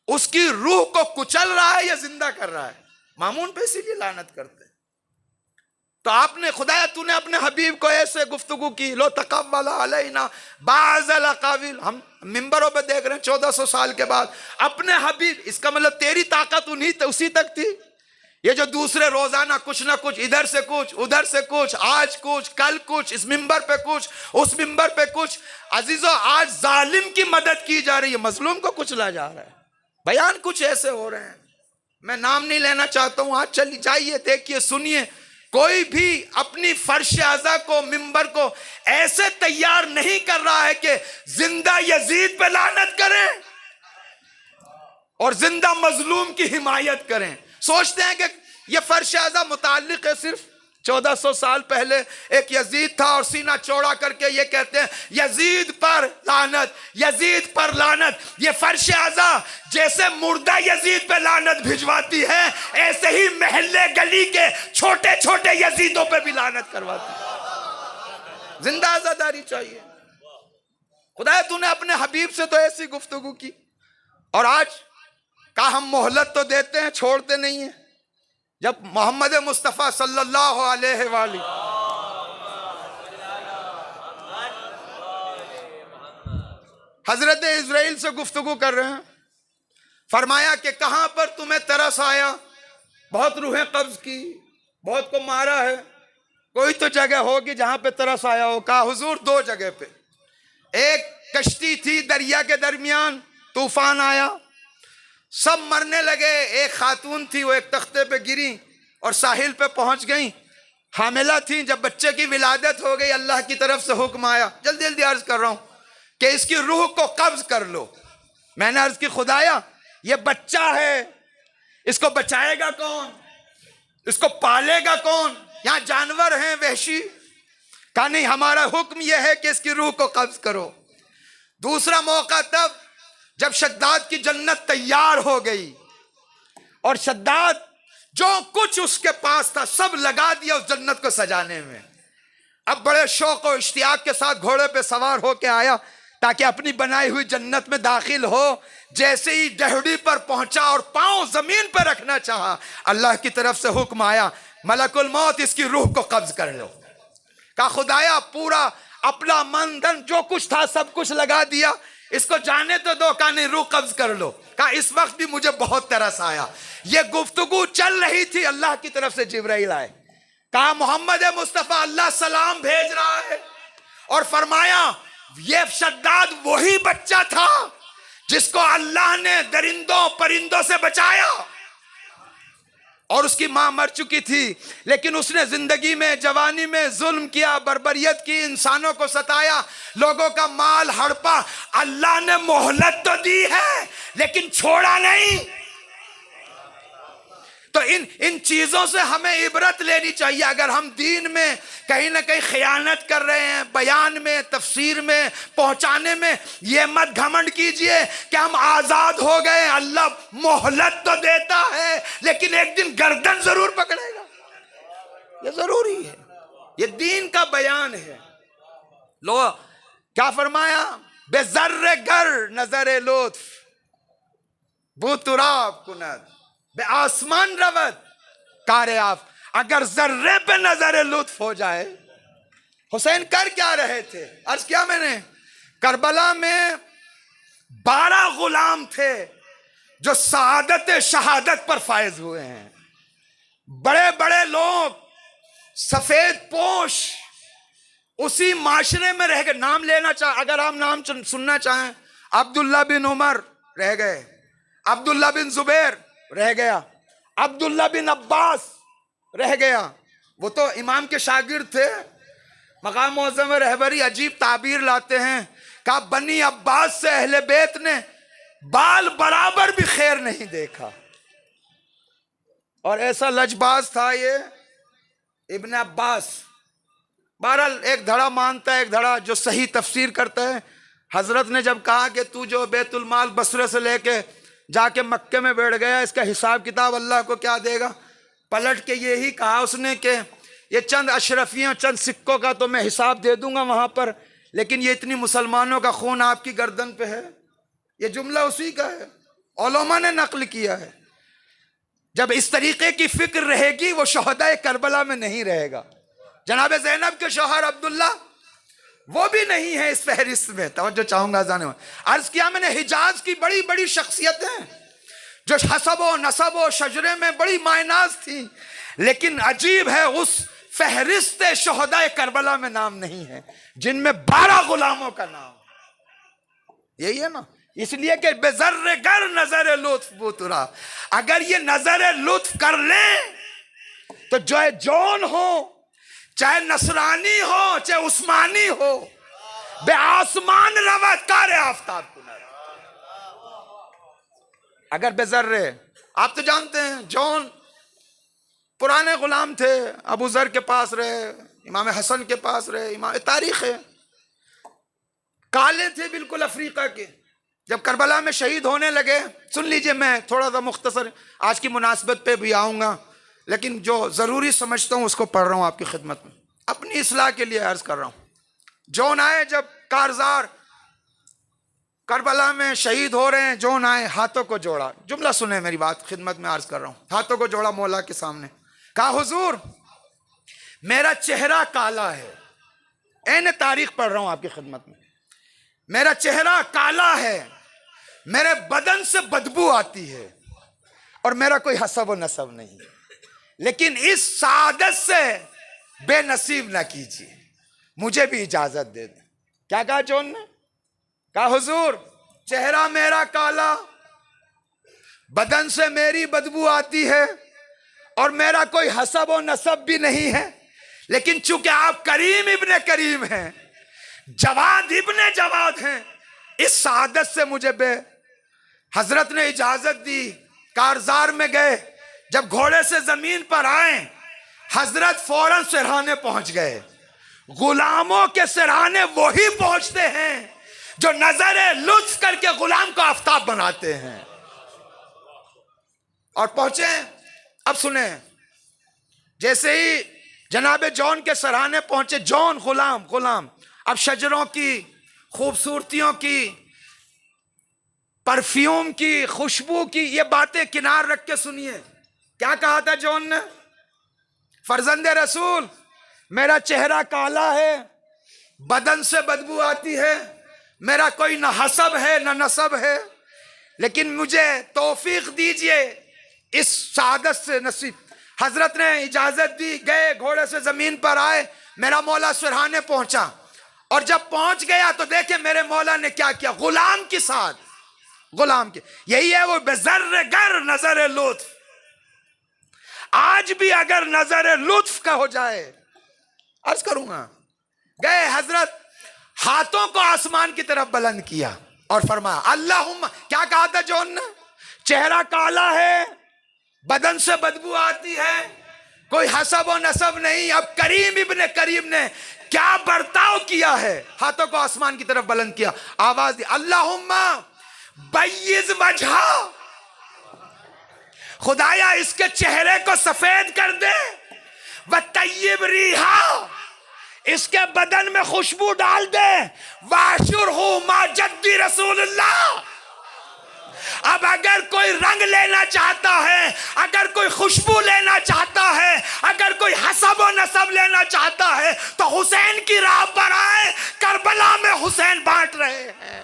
उसकी रूह को कुचल रहा है या जिंदा कर रहा है। मामून पे इसीलिए लानत करते। तो आपने, खुदाया तूने अपने हबीब को ऐसे गुफ्तगू की, लो तकव्वल अलैना बाज़ल अकावील। हम मिंबरों पे देख रहे हैं 1400 साल के बाद अपने हबीब, इसका मतलब तेरी ताकत उसी तक थी। ये जो दूसरे रोजाना कुछ ना कुछ, इधर से कुछ, उधर से कुछ, आज कुछ, कल कुछ, इस मिंबर पे कुछ, उस मिंबर पे कुछ। अजीजों, आज जालिम की मदद की जा रही है, मजलूम को कुचला जा रहा है। बयान कुछ ऐसे हो रहे हैं, मैं नाम नहीं लेना चाहता हूं। आज चलिए जाइए, देखिए, सुनिए, कोई भी अपनी फर्श आज़ा को, मिंबर को ऐसे तैयार नहीं कर रहा है कि जिंदा यजीद पे लानत करें और जिंदा मजलूम की हिमायत करें। सोचते हैं कि ये फर्श आज़ा मुताल्लिक है सिर्फ 1400 साल पहले एक यजीद था और सीना चौड़ा करके ये कहते हैं यजीद पर लानत, यजीद पर लानत। ये फर्श आज़ा जैसे मुर्दा यजीद पे लानत भिजवाती है, ऐसे ही महल्ले गली के छोटे छोटे यजीदों पे भी लानत करवाती है। जिंदा आज़ादारी चाहिए। खुदा तूने अपने हबीब से तो ऐसी गुफ्तगू की, और आज का हम मोहलत तो देते हैं, छोड़ते नहीं है। जब मोहम्मद मुस्तफ़ा सल्लल्लाहु अलैहि वाली हजरत इज़राइल से गुफ्तगू कर रहे हैं, फरमाया कि कहां पर तुम्हें तरस आया, बहुत रूहें कब्ज की, बहुत को मारा है, कोई तो जगह होगी जहां पे तरस आया हो। कहा हुजूर 2 जगह पे, एक कश्ती थी दरिया के दरमियान, तूफान आया, सब मरने लगे। एक खातून थी, वो एक तख्ते पे गिरी और साहिल पे पहुंच गई, हामिला थी। जब बच्चे की विलादत हो गई, अल्लाह की तरफ से हुक्म आया, जल्दी जल्दी अर्ज कर रहा हूं कि इसकी रूह को कब्ज कर लो। मैंने अर्ज की खुदाया ये बच्चा है, इसको बचाएगा कौन, इसको पालेगा कौन? यहां जानवर हैं वहशी। कहा नहीं, हमारा हुक्म यह है कि इसकी रूह को कब्ज करो। दूसरा मौका तब जब शद्दाद की जन्नत तैयार हो गई और शद्दाद जो कुछ उसके पास था सब लगा दिया उस जन्नत को सजाने में। अब बड़े शौक और इश्तियाक के साथ घोड़े पे सवार होके आया ताकि अपनी बनाई हुई जन्नत में दाखिल हो। जैसे ही डहड़ी पर पहुंचा और पांव जमीन पर रखना चाहा, अल्लाह की तरफ से हुक्म आया, मलकुल मौत इसकी रूह को कब्ज कर लो। कहा खुदाया पूरा अपना मन धन जो कुछ था सब कुछ लगा दिया, इसको जाने तो दो। कहा नहीं, रूह कब्ज कर लो। कहा इस वक्त भी मुझे बहुत तरस आया। ये गुफ्तगू चल रही थी, अल्लाह की तरफ से जिब्राइल आए। कहा मोहम्मद मुस्तफा अल्लाह सलाम भेज रहा है और फरमाया ये शद्दाद वही बच्चा था जिसको अल्लाह ने दरिंदों परिंदों से बचाया और उसकी मां मर चुकी थी, लेकिन उसने जिंदगी में जवानी में जुल्म किया, बर्बरियत की, इंसानों को सताया, लोगों का माल हड़पा। अल्लाह ने मोहलत तो दी है लेकिन छोड़ा नहीं। तो इन चीजों से हमें इबरत लेनी चाहिए। अगर हम दीन में कहीं ना कहीं खयानत कर रहे हैं, बयान में, तफसीर में, पहुंचाने में, ये मत घमंड कीजिए कि हम आजाद हो गए। अल्लाह मोहलत तो देता है लेकिन एक दिन गर्दन जरूर पकड़ेगा, ये जरूरी है, ये दीन का बयान है। लो क्या फरमाया, बेजर्रे गर नजर लुत्फ बुतुराब कुनत बे आसमान रवत कारे आप। अगर जर्रे पे नजर लुत्फ हो जाए। हुसैन कर क्या रहे थे, अर्ज किया मैंने, करबला में 12 गुलाम थे जो शहादत शहादत पर फायज हुए हैं। बड़े बड़े लोग सफेद पोश उसी माशरे में रह गए। नाम लेना चाहे, अगर आप नाम सुनना चाहें, अब्दुल्ला बिन उमर रह गए, अब्दुल्ला बिन जुबैर रह गया, अब्दुल्ला बिन अब्बास रह गया। वो तो इमाम के शागिर्द थे। मकाम मुअज़्ज़म रहबरी अजीब ताबीर लाते हैं, कहा बनी अब्बास से अहले बैत ने बाल बराबर भी खैर नहीं देखा। और ऐसा लजबाज था ये इब्न अब्बास। बहरहाल एक धड़ा मानता है, एक धड़ा जो सही तफसीर करता है। हजरत ने जब कहा कि तू जो बैतुल माल बसरे से लेके जाके मक्के में बैठ गया, इसका हिसाब किताब अल्लाह को क्या देगा, पलट के यही कहा उसने कि ये चंद अशरफियों चंद सिक्कों का तो मैं हिसाब दे दूंगा वहां पर, लेकिन ये इतनी मुसलमानों का खून आपकी गर्दन पे है। ये जुमला उसी का है, उलमा ने नकल किया है। जब इस तरीके की फिक्र रहेगी वो शहदाए करबला में नहीं रहेगा। जनाब ज़ैनब के शौहर अब्दुल्ला वो भी नहीं है इस फहरिस्त में। तवज्जो चाहूंगा जाने में, अर्ज किया मैंने, हिजाज की बड़ी बड़ी शख्सियतें जो हसब व नसब व शजरे में बड़ी मायनाज थी, लेकिन अजीब है उस फहरिस्त शहदाए करबला में नाम नहीं है जिनमें 12 गुलामों का नाम। यही है ना, इसलिए कि बेजर्रे गर नजर लुत्फ बुतुरा। अगर ये नजर लुत्फ कर ले तो जो जौन हो, चाहे नसरानी हो चाहे उस्मानी हो, बे आसमान रवत कारे आफ्ताब कुनर। अगर बेजर्रे, आप तो जानते हैं जौन पुराने गुलाम थे, अबू जर के पास रहे, इमाम हसन के पास रहे, इमाम तारीख है, काले थे बिल्कुल अफ्रीका के। जब करबला में शहीद होने लगे, सुन लीजिए, मैं थोड़ा सा मुख्तसर आज की मुनासिबत पे भी आऊँगा, लेकिन जो ज़रूरी समझता हूँ उसको पढ़ रहा हूँ आपकी खिदमत में, अपनी इस्लाह के लिए अर्ज़ कर रहा हूँ। जौन आए जब कारजार करबला में शहीद हो रहे हैं, जौन आए हाथों को जोड़ा, जुमला सुने मेरी बात, खिदमत में अर्ज़ कर रहा हूँ। हाथों को जोड़ा मौला के सामने, कहा हुजूर मेरा चेहरा काला है, ऐन तारीख पढ़ रहा हूँ आपकी खिदमत में, मेरा चेहरा काला है, मेरे बदन से बदबू आती है और मेरा कोई हसब व नसब नहीं, लेकिन इस सादत से बेनसीब ना कीजिए, मुझे भी इजाजत दे दें। क्या कहा जौन ने, कहा हुजूर चेहरा मेरा काला, बदन से मेरी बदबू आती है और मेरा कोई हसब व नसब भी नहीं है, लेकिन चूंकि आप करीम इब्ने करीम हैं, जवाद इब्ने जवाद हैं, इस सादत से मुझे हजरत ने इजाजत दी, कारजार में गए। जब घोड़े से जमीन पर आए, हजरत फौरन सिरहाने पहुंच गए। गुलामों के सिरहाने वही पहुंचते हैं जो नजर लुत्फ करके गुलाम को आफताब बनाते हैं। और पहुंचे। अब सुने, जैसे ही जनाबे जॉन के सराहने पहुंचे, जॉन गुलाम गुलाम, अब शजरों की खूबसूरतियों की, परफ्यूम की, खुशबू की ये बातें किनार रख के सुनिए। क्या कहा था जॉन ने? फर्जंदे रसूल, मेरा चेहरा काला है, बदन से बदबू आती है, मेरा कोई न हसब है न नसब है, लेकिन मुझे तौफीक दीजिए इस सादत से नसीब। हजरत ने इजाजत दी, गए, घोड़े से जमीन पर आए, मेरा मौला सुरहाने पहुंचा। और जब पहुंच गया तो देखे मेरे मौला ने क्या किया, गुलाम के साथ, गुलाम के, यही है वो बेजर्र गर नजर लुत्फ। आज भी अगर नजर लुत्फ का हो जाए, अर्ज करूंगा, गए हजरत, हाथों को आसमान की तरफ बुलंद किया और फरमाया अल्लाहुम्मा। क्या कहा था जॉन ने? चेहरा काला है, बदन से बदबू आती है, कोई हसब और नसब नहीं। अब करीम इब्ने करीम ने क्या बर्ताव किया है, हाथों को आसमान की तरफ बुलंद किया, आवाज दी अल्लाहुम्मा बैयिज वजहा, खुदाया इसके चेहरे को सफेद कर दे, व तय्यिब रिहा, इसके बदन में खुशबू डाल दे, वाशुरहु मा जद्दी रसूलुल्लाह। अब अगर कोई रंग लेना चाहता है, अगर कोई खुशबू लेना चाहता है, अगर कोई हसब और नसब लेना चाहता है तो हुसैन की राह पर आए। करबला में हुसैन बांट रहे हैं।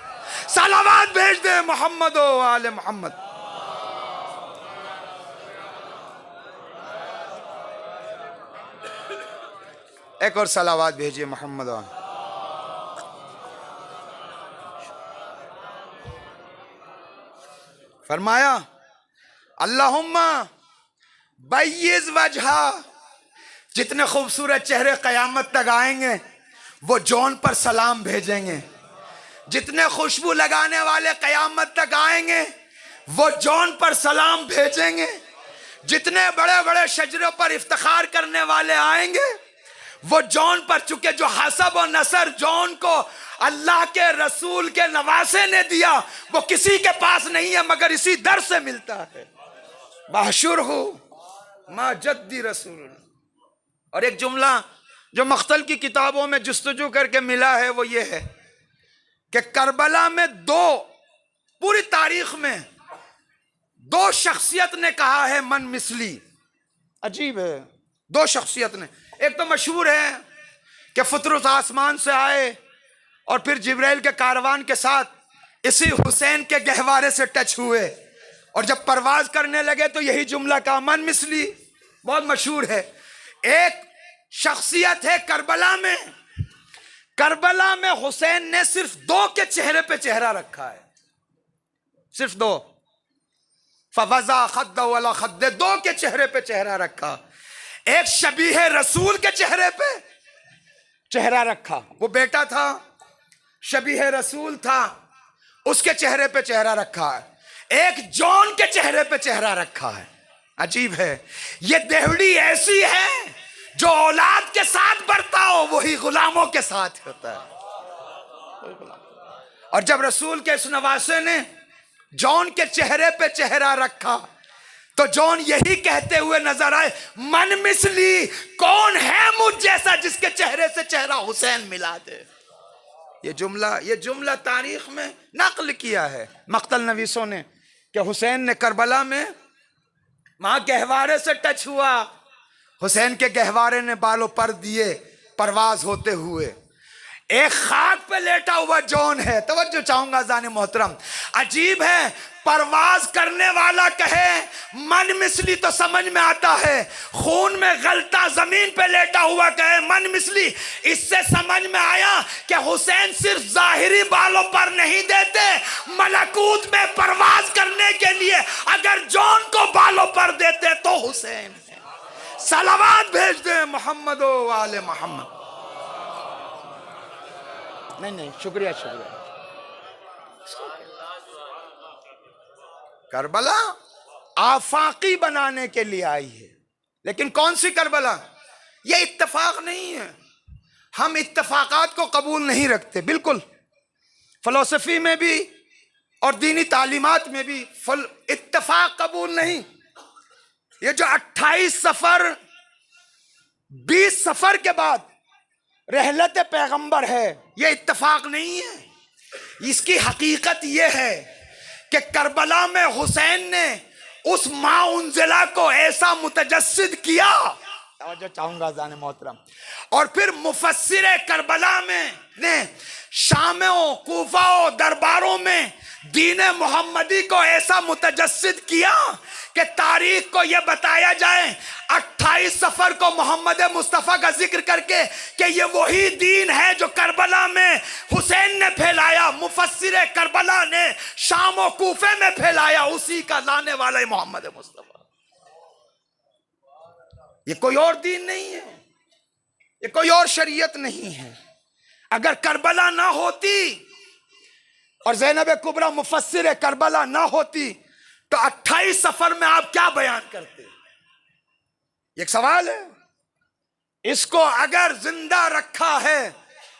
सलावत भेज दे मोहम्मद ओ आले मोहम्मद। एक और सलावत भेजिए मोहम्मद। फरमाया अल्लाहुम्मा बैयिज वजहा, जितने खूबसूरत चेहरे कयामत तक आएंगे वो जॉन पर सलाम भेजेंगे। जितने खुशबू लगाने वाले कयामत तक आएंगे वो जॉन पर सलाम भेजेंगे। जितने बड़े बड़े शजरों पर इफ्तिखार करने वाले आएंगे वो जॉन पर, चुके जो हसब और नसर जॉन को अल्लाह के रसूल के नवासे ने दिया वो किसी के पास नहीं है मगर इसी दर से मिलता है। बाशुर हो मा जद्दी रसूल। और एक जुमला जो मख्तल की किताबों में जुस्तजू करके मिला है वो ये है कि करबला में पूरी तारीख में दो शख्सियत ने कहा है मन मिसली। अजीब है, दो शख्सियत ने। एक तो मशहूर है कि फुतरुस आसमान से आए और फिर जिब्राइल के कारवान के साथ इसी हुसैन के गहवारे से टच हुए और जब परवाज करने लगे तो यही जुमला कहा, मन मिसली। बहुत मशहूर है। एक शख्सियत है करबला में, करबला में हुसैन ने सिर्फ दो के चेहरे पे चेहरा रखा है, सिर्फ दो। फवजा खद्दा वाला खद्दे, दो के चेहरे पे चेहरा रखा। एक शबीह रसूल के चेहरे पे चेहरा रखा, वो बेटा था, शबीह रसूल था, उसके चेहरे पे चेहरा रखा है। एक जॉन के चेहरे पे चेहरा रखा है। अजीब है, ये देवड़ी ऐसी है जो औलाद के साथ बरताओ वही गुलामों के साथ होता है। और जब रसूल के इस नवासे ने जॉन के चेहरे पे चेहरा रखा तो जॉन यही कहते हुए नजर आए, मन मिसली, कौन है मुझ जैसा जिसके चेहरे से चेहरा हुसैन मिला दे। ये जुमला तारीख में नकल किया है मख्तल नवीसों ने कि हुसैन ने करबला में वहां गहवारे से टच हुआ, हुसैन के गहवारे ने बालों पर दिए परवाज होते हुए। एक खाक पे लेटा हुआ जॉन है। तवज्जो चाहूंगा जाने मोहतरम, अजीब है, परवाज करने वाला कहे मन मिसली तो समझ में आता है, खून में गलता जमीन पे लेटा हुआ कहे मन मिसली, इससे समझ में आया कि हुसैन सिर्फ जाहिरी बालों पर नहीं देते, मलकूत में परवाज करने के लिए अगर जॉन को बालों पर देते तो हुसैन है। सलावत भेज दे मोहम्मद वाले मोहम्मद। नहीं शुक्रिया। करबला आफाकी बनाने के लिए आई है। लेकिन कौन सी करबला? ये इत्तेफाक नहीं है। हम इत्तेफाकात को कबूल नहीं रखते, बिल्कुल। फिलॉसफी में भी और दीनी तालीमात में भी इत्तेफाक कबूल नहीं। ये जो 28 सफर 20 सफर के बाद रहलत पैगंबर है, ये इत्तेफाक नहीं है। इसकी हकीकत ये है कि करबला में हुसैन ने उस माउंजिला को ऐसा मुतजस्सिद किया, तवज्जो चाहूंगा जाने मोहतरम, और फिर मुफस्सिर करबला में ने शामों कूफा दरबारों में दीन मोहम्मदी को ऐसा मुतजस्सिद किया कि तारीख को यह बताया जाए 28 सफर को मोहम्मद मुस्तफ़ा का जिक्र करके कि ये वही दीन है जो करबला में हुसैन ने फैलाया, मुफस्सिर करबला ने शाम और कूफे में फैलाया, उसी का लाने वाला है मोहम्मद मुस्तफ़ा। ये कोई और दीन नहीं है, ये कोई और शरीयत नहीं है। अगर करबला ना होती और ज़ैनब कुबरा मुफस्सिर करबला ना होती तो 28 सफर में आप क्या बयान करते? एक सवाल है। इसको अगर जिंदा रखा है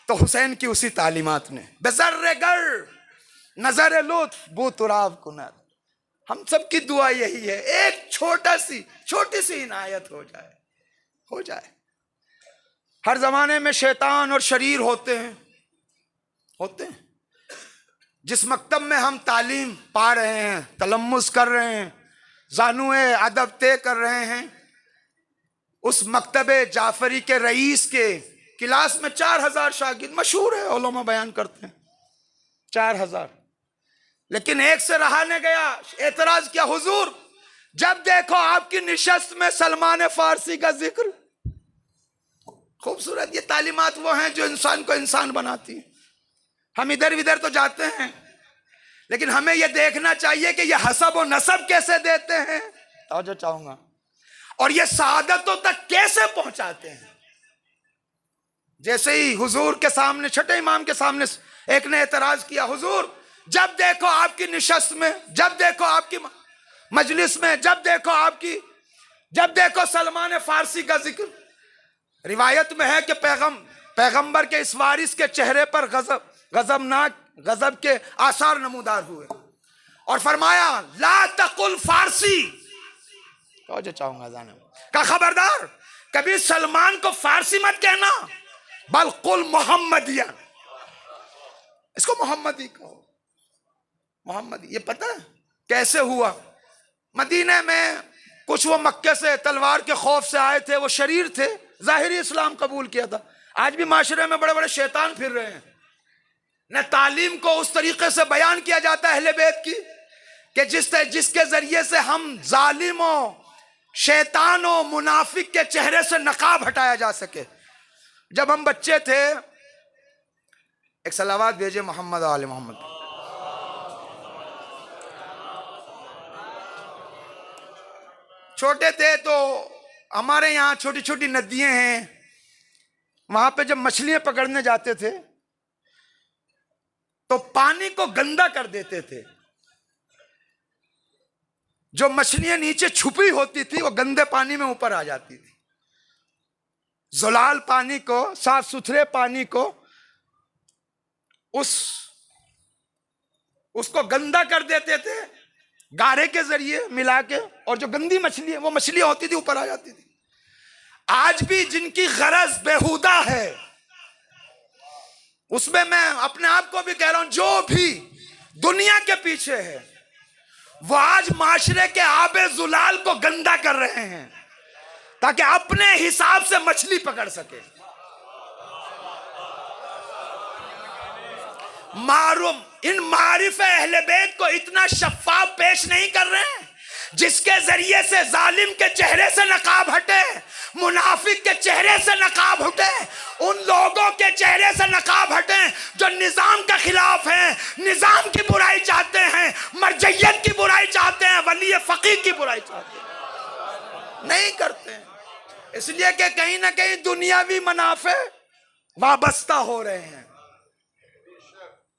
तो हुसैन की उसी तालीमात ने, बेज़र्रे गर नजर लुत्फ बू तुराब कुनर। हम सब की दुआ यही है, एक छोटी सी इनायत हो जाए। हर जमाने में शैतान और शरीर होते हैं। जिस मकतब में हम तालीम पा रहे हैं, तलम्मुस कर रहे हैं, ज़ानुए अदब तय कर रहे हैं, उस मकतबे जाफरी के रईस के क्लास में 4000 शागिर्द, मशहूर है, उलमा बयान करते हैं 4000। लेकिन एक से रहा नहीं गया, एतराज किया, हुजूर जब देखो आपकी निशस्त में सलमान फारसी का जिक्र। खूबसूरत ये तालीमात वो हैं जो इंसान को इंसान बनाती है। हम इधर उधर तो जाते हैं, लेकिन हमें यह देखना चाहिए कि ये हसब और नसब कैसे देते हैं, तवज्जो चाहूंगा, और ये सादतों तक कैसे पहुंचाते हैं। जैसे ही हुजूर के सामने, छठे इमाम के सामने एक ने एतराज किया, हुजूर जब देखो आपकी निशस्त में, जब देखो आपकी मजलिस में, जब देखो सलमान फारसी का जिक्र। रिवायत में है कि पैगंबर के इस वारिस के चेहरे पर गजब के आसार नमूदार हुए और फरमाया ला तकुल फारसी, तो जो चाहूंगा जाने का, खबरदार कभी सलमान को फारसी मत कहना, बल कुल मोहम्मदिया, इसको मोहम्मदी कहो, मोहम्मदी। ये पता है कैसे हुआ? मदीने में कुछ वो मक्के से तलवार के खौफ से आए थे, वो शरीर थे, जाहिरी इस्लाम कबूल किया था। आज भी माशरे में बड़े बड़े शैतान फिर रहे हैं। न तालीम को उस तरीके से बयान किया जाता है अहले बैत की कि जिसके जरिए से हम जालिमों, शैतानों, मुनाफिक के चेहरे से नकाब हटाया जा सके। जब हम बच्चे थे, एक सलावत भेजे मोहम्मद आले मोहम्मद। छोटे थे तो हमारे यहाँ छोटी छोटी नदियां हैं, वहां पे जब मछलियां पकड़ने जाते थे तो पानी को गंदा कर देते थे। जो मछलियां नीचे छुपी होती थी वो गंदे पानी में ऊपर आ जाती थी। जुलाल पानी को, साफ सुथरे पानी को उसको गंदा कर देते थे गारे के जरिए मिला के, और जो गंदी मछली है वो मछलियां होती थी ऊपर आ जाती थी। आज भी जिनकी गरज बेहुदा है, उसमें मैं अपने आप को भी कह रहा हूं, जो भी दुनिया के पीछे है वो आज माशरे के आबे जुलाल को गंदा कर रहे हैं ताकि अपने हिसाब से मछली पकड़ सके। मारूम इन मारिफ अहले बैत को इतना शफाफ पेश नहीं कर रहे हैं जिसके जरिए से जालिम के चेहरे से नकाब हटे, मुनाफिक के चेहरे से नकाब हटे, उन लोगों के चेहरे से नकाब हटे जो निजाम के खिलाफ हैं, निजाम की बुराई चाहते हैं, मरजैयत की बुराई चाहते हैं, वली फकीह की बुराई चाहते हैं। नहीं करते हैं, इसलिए कि कहीं ना कहीं दुनियावी मुनाफे वाबस्ता हो रहे हैं।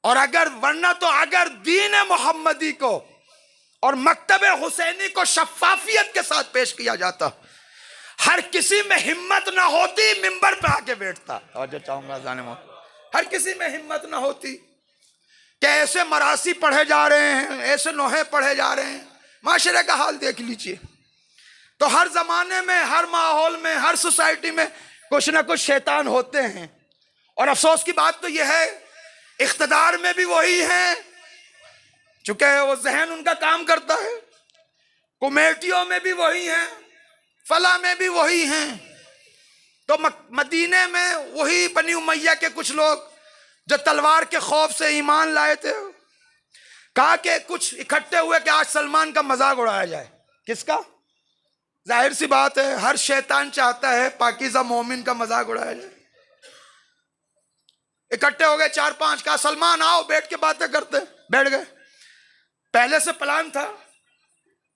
और अगर वरना तो अगर दीन मोहम्मदी को और मकतब हुसैनी को शफाफियत के साथ पेश किया जाता, हर किसी में हिम्मत ना होती मिंबर पे आके बैठता। और जो चाहूंगा जाने में, हर किसी में हिम्मत ना होती कि ऐसे मरासी पढ़े जा रहे हैं, ऐसे नोहे पढ़े जा रहे हैं। माशरे का हाल देख लीजिए। तो हर जमाने में, हर माहौल में, हर सोसाइटी में कुछ ना कुछ शैतान होते हैं। और अफसोस की बात तो यह है, इख्तिदार में भी वही हैं, चूंकि वो जहन उनका काम करता है, कमेटियों में भी वही हैं, फला में भी वही हैं। तो मदीने में वही बनी उमैया के कुछ लोग जो तलवार के खौफ से ईमान लाए थे, कहा कि कुछ इकट्ठे हुए कि आज सलमान का मजाक उड़ाया जाए। किसका? जाहिर सी बात है, हर शैतान चाहता है पाकीज़ा मोमिन का मजाक उड़ाया जाए। इकट्ठे हो गए 4-5, कहा सलमान आओ बैठ के बातें करते। बैठ गए। पहले से प्लान था।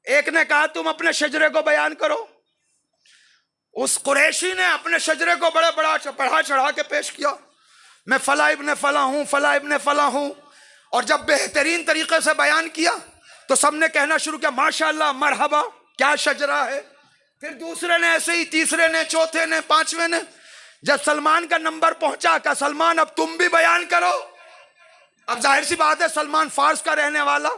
एक ने कहा तुम अपने शजरे को बयान करो। उस कुरैशी ने अपने शजरे को बड़ा बड़ा बढ़ा चढ़ा के पेश किया, मैं फला इब्ने फला हूं, फला इब्ने फला हूं। और जब बेहतरीन तरीके से बयान किया तो सबने कहना शुरू किया माशाअल्लाह, मरहबा, क्या शजरा है। फिर दूसरे ने ऐसे ही, तीसरे ने, चौथे ने, पांचवें ने। जब सलमान का नंबर पहुंचा, कहा सलमान अब तुम भी बयान करो। अब जाहिर सी बात है, सलमान फारस का रहने वाला,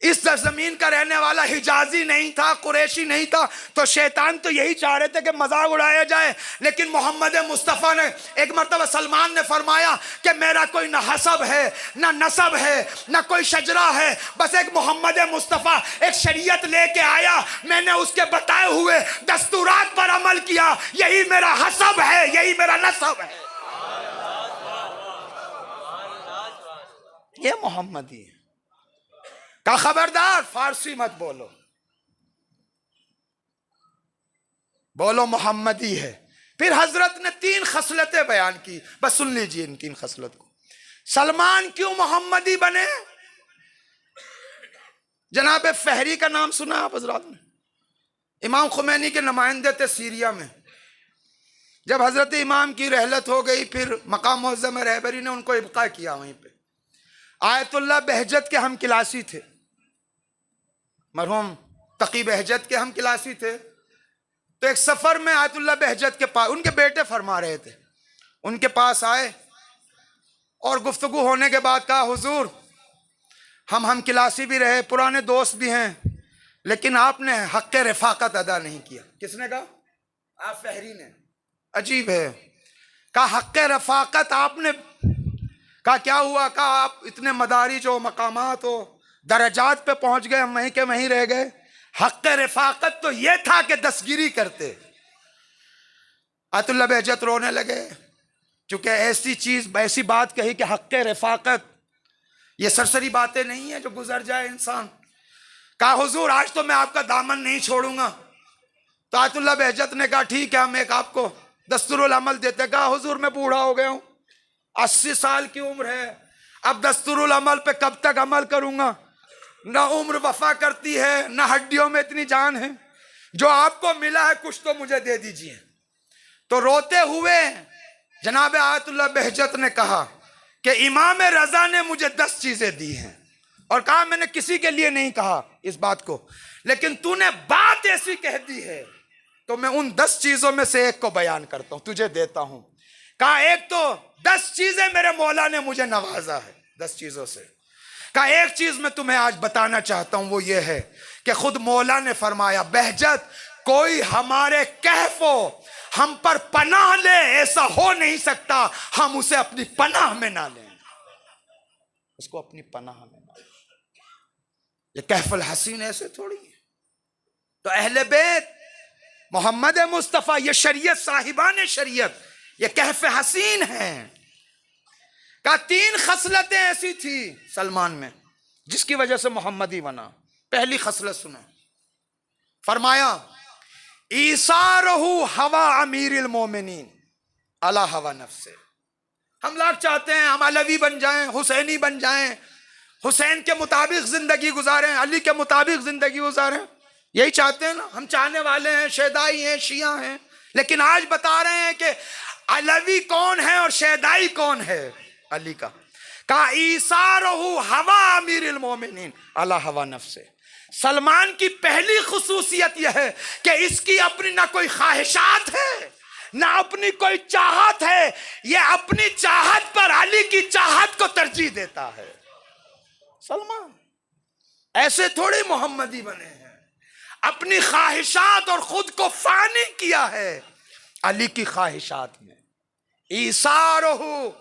इस जमीन का रहने वाला, हिजाजी नहीं था, कुरैशी नहीं था। तो शैतान तो यही चाह रहे थे कि मजाक उड़ाया जाए। लेकिन मोहम्मद मुस्तफ़ा ने एक मरतबा, सलमान ने फरमाया कि मेरा कोई ना हसब है, ना नसब है, ना कोई शजरा है, बस एक मोहम्मद मुस्तफ़ा एक शरीयत लेके आया, मैंने उसके बताए हुए दस्तूरात पर अमल किया, यही मेरा हसब है, यही मेरा नसब है। ये मोहम्मदी है। का खबरदार फारसी मत बोलो, बोलो मोहम्मदी है। फिर हजरत ने 3 खसलतें बयान की, बस सुन लीजिए इन 3 खसलत को। सलमान क्यों मोहम्मदी बने? जनाब फहरी का नाम सुना आप हजरात ने? इमाम खुमैनी के नुमाइंदे थे सीरिया में। जब हजरत इमाम की रहलत हो गई, फिर मकाम मुअज़्ज़म रहबरी ने उनको इब्का किया वहीं पे। आयतुल्लाह बहजत के हम किलासी थे, मरहूम तकी बहजत के हम किलासी थे। तो एक सफर में आयतुल्लाह बहजत के पास, उनके बेटे फरमा रहे थे, उनके पास आए और गुफ्तगू होने के बाद कहा हुजूर हम किलासी भी रहे, पुराने दोस्त भी हैं, लेकिन आपने हक़ रफ़ाक़त अदा नहीं किया। किसने कहा? आप फहरी ने। अजीब है। कहा हक़ रफ़ाक़त आपने, कहा क्या हुआ? कहा आप इतने मदारिज हो, मकामात हो, दरजात पे पहुंच गए, हम वहीं के वहीं रह गए। हक़ रफ़ाक़त तो ये था कि दस्तगिरी करते। आयतुल्लाह बहजत रोने लगे, चूंकि ऐसी चीज, ऐसी बात कही कि हक़ रफ़ाक़त, ये सरसरी बातें नहीं है जो गुजर जाए इंसान। कहा हुजूर आज तो मैं आपका दामन नहीं छोड़ूंगा। तो आयतुल्लाह बहजत ने कहा ठीक है, हम एक आपको दस्तूरुल अमल देते। कहा हुजूर मैं बूढ़ा हो गया हूं, 80 साल की उम्र है, अब दस्तूरुल अमल पे कब तक अमल करूंगा? ना उम्र वफा करती है, ना हड्डियों में इतनी जान है। जो आपको मिला है कुछ तो मुझे दे दीजिए। तो रोते हुए जनाब आयतुल्लाह बहजत ने कहा कि इमाम रजा ने मुझे 10 चीजें दी हैं, और कहा मैंने किसी के लिए नहीं कहा इस बात को, लेकिन तूने बात ऐसी कह दी है तो मैं उन 10 चीजों में से एक को बयान करता हूं, तुझे देता हूं। कहा एक तो 10 चीजें मेरे मौला ने मुझे नवाजा है, 10 चीजों से। कहा एक चीज मैं तुम्हें आज बताना चाहता हूं, वो ये है कि खुद मौला ने फरमाया बहजत कोई हमारे कहफो हम पर पनाह ले, ऐसा हो नहीं सकता हम उसे अपनी पनाह में ना लें, उसको अपनी पनाह में ना लें। ये कहफल हसीन ऐसे थोड़ी है। तो अहले बैत मोहम्मद मुस्तफ़ा, ये शरीयत, साहिबान शरीयत, ये कहफ हसीन है। का 3 खसलतें ऐसी थी सलमान में जिसकी वजह से मोहम्मदी बना। पहली खसलत सुना, फरमाया ईसारहु हवा अमीरुल मोमिनीन अला हवा नफ्से। हम लोग चाहते हैं हम अलवी बन जाएं, हुसैनी बन जाएं, हुसैन के मुताबिक जिंदगी गुजारें, अली के मुताबिक जिंदगी गुजारें, यही चाहते हैं ना। हम चाहने वाले हैं, शैदाई हैं, शिया हैं। लेकिन आज बता रहे हैं कि अलवी कौन है और शैदाई कौन है। अली का का ईसारहु हवा अमीरुल मोमिनीन अला हवा नफ्से। सलमान की पहली खुसूसियत यह है कि इसकी अपनी ना कोई ख्वाहिशात है ना अपनी कोई चाहत है, यह अपनी चाहत पर अली की चाहत को तरजीह देता है। सलमान ऐसे थोड़े मोहम्मदी बने हैं, अपनी ख्वाहिशात और खुद को फानी किया है अली की ख्वाहिशात में। ईसारहु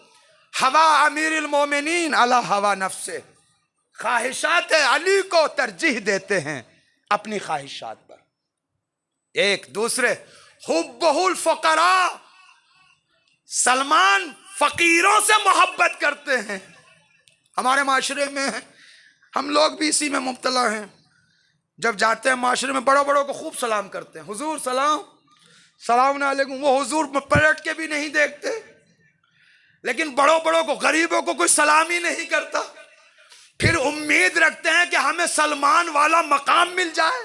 हवा अमीरुल मोमिनीन अला हवा नफ्से, ख्वाहिशात अली को तरजीह देते हैं अपनी ख्वाहिशात पर। एक दूसरे हुब्बुल फुकरा, सलमान फकीरों से मोहब्बत करते हैं। हमारे माशरे में हम लोग भी इसी में मुब्तला हैं। जब जाते हैं माशरे में बड़ों बड़ों को खूब सलाम करते हैं, हुजूर सलाम, सलाम अलैकुम। वो हुजूर पलट के भी नहीं देखते, लेकिन बड़ों बड़ों को, गरीबों को कोई सलाम ही नहीं करता। फिर उम्मीद रखते हैं कि हमें सलमान वाला मकाम मिल जाए।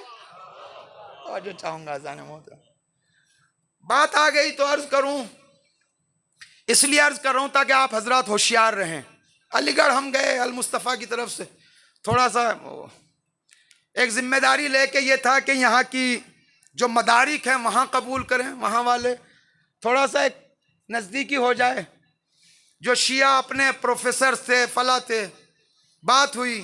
और जो चाहूंगा जाने मोहतरम, बात आ गई तो अर्ज करूं, इसलिए अर्ज कर रहा हूं ताकि आप हजरात होशियार रहें। अलीगढ़ हम गए अल मुस्तफ़ा की तरफ से, थोड़ा सा एक जिम्मेदारी लेके ये था कि यहाँ की जो मदारिक हैं वहाँ कबूल करें, वहाँ वाले थोड़ा सा एक नज़दीकी हो जाए। जो शिया अपने प्रोफेसर से फला थे, बात हुई,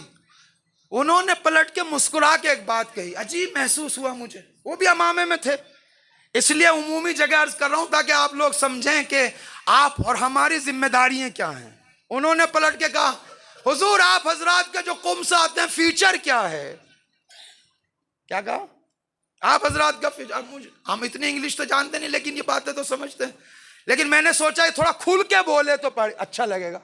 उन्होंने पलट के मुस्कुरा के एक बात कही, अजीब महसूस हुआ मुझे। वो भी अमामे में थे, इसलिए उमूमी जगह अर्ज कर रहा हूँ ताकि आप लोग समझें कि आप और हमारी जिम्मेदारियां क्या हैं। उन्होंने पलट के कहा, हुजूर आप हजरात के जो कुम से आते हैं फीचर क्या है? क्या कहा? आप हजरात का फीचर। अब मुझे, हम इतनी इंग्लिश तो जानते नहीं लेकिन ये बातें तो समझते हैं, लेकिन मैंने सोचा थोड़ा खुल के बोले तो अच्छा लगेगा।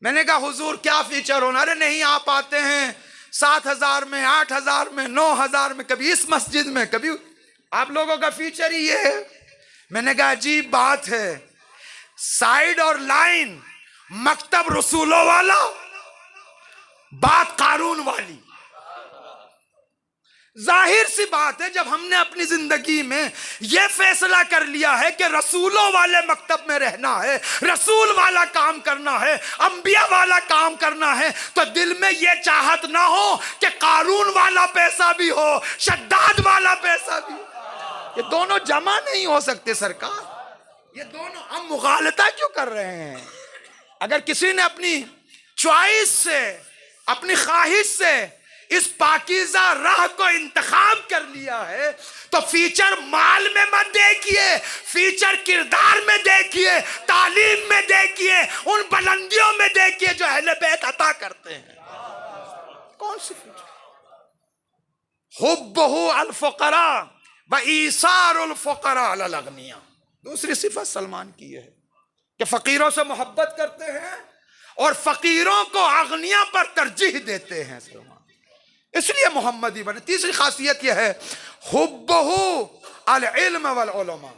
मैंने कहा हुजूर क्या फीचर होना? अरे नहीं, आप आते हैं 7,000 में, 8,000 में, 9,000 में, कभी इस मस्जिद में, कभी आप लोगों का फीचर ही ये है। मैंने कहा अजीब बात है, साइड और लाइन मकतब रसूलों वाला, बात कारून वाली। जाहिर सी बात है, जब हमने अपनी जिंदगी में यह फैसला कर लिया है कि रसूलों वाले मकतब में रहना है, रसूल वाला काम करना है, अंबिया वाला काम करना है, तो दिल में यह चाहत ना हो कि कारून वाला पैसा भी हो, शद्दाद वाला पैसा भी हो। ये दोनों जमा नहीं हो सकते सरकार। ये दोनों हम मुगालता क्यों कर रहे हैं? अगर किसी ने अपनी चॉइस से, अपनी ख्वाहिश से इस पाकीज़ा राह को इंतखाब कर लिया है, तो फीचर माल में मत देखिए, फीचर किरदार में देखिए, तालीम में देखिए, उन बुलंदियों में देखिए जो अहले बैत अता करते हैं। कौन सी फीचर? हुब्बुहु अल फुकरा व ईसारुल फुकरा अलल अगनिया। दूसरी सिफत सलमान की है कि फकीरों से मोहब्बत करते हैं और फकीरों को अगनिया पर तरजीह देते हैं सलमान, इसलिए मोहम्मदी बने। तीसरी खासियत यह है हुब्बुहु अल इल्म वल उलमा।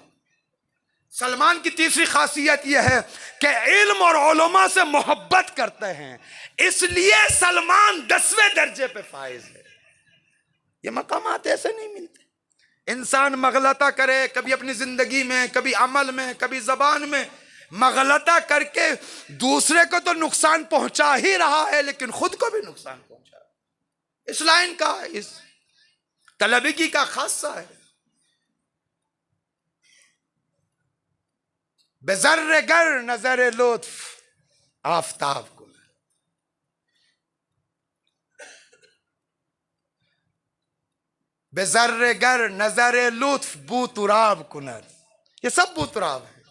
सलमान की तीसरी खासियत यह है कि इल्म और उलमा से मोहब्बत करते हैं, इसलिए सलमान 10वें दर्जे पे फाइज है। ये मकामात ऐसे नहीं मिलते। इंसान मगलता करे, कभी अपनी जिंदगी में, कभी अमल में, कभी जबान में, मगलता करके दूसरे को तो नुकसान पहुंचा ही रहा है लेकिन खुद को भी नुकसान पहुंचा। इस लाइन का, इस तलबगी का खासा है। बेज़र्रे गर नजर लुत्फ आफताब को, बेज़र्रे गर नजर लुत्फ बूतुराब कुनर। ये सब बूतुराब है,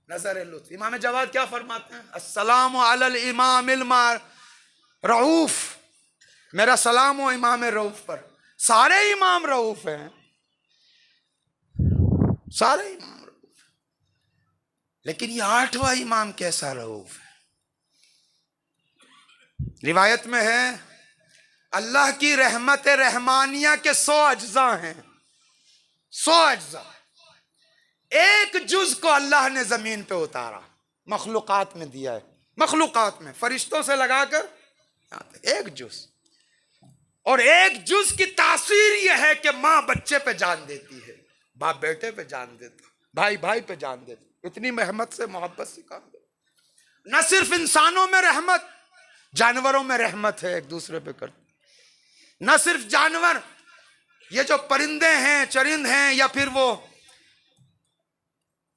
नजर लुत्फ। इमाम जवाद क्या फरमाते हैं? अस्सलामु अलल इमामिल रऊफ, मेरा सलाम हो इमाम रऊफ पर। सारे इमाम रऊफ हैं, सारे इमाम रऊफ, लेकिन ये 8वां इमाम कैसा रऊफ है? रिवायत में है अल्लाह की रहमत रहमानिया के 100 अज्जा हैं, 100 अज्जा। एक जुज को अल्लाह ने जमीन पे उतारा, मखलूकात में दिया है, मखलूकात में फरिश्तों से लगाकर एक जुज। और एक जुज की तासीर यह है कि माँ बच्चे पे जान देती है, बाप बेटे पे जान देता, भाई भाई पे जान देता। इतनी रहमत से, मोहब्बत से काम दे। न सिर्फ इंसानों में रहमत, जानवरों में रहमत है, एक दूसरे पे करते। न सिर्फ जानवर, ये जो परिंदे हैं, चरिंद हैं, या फिर वो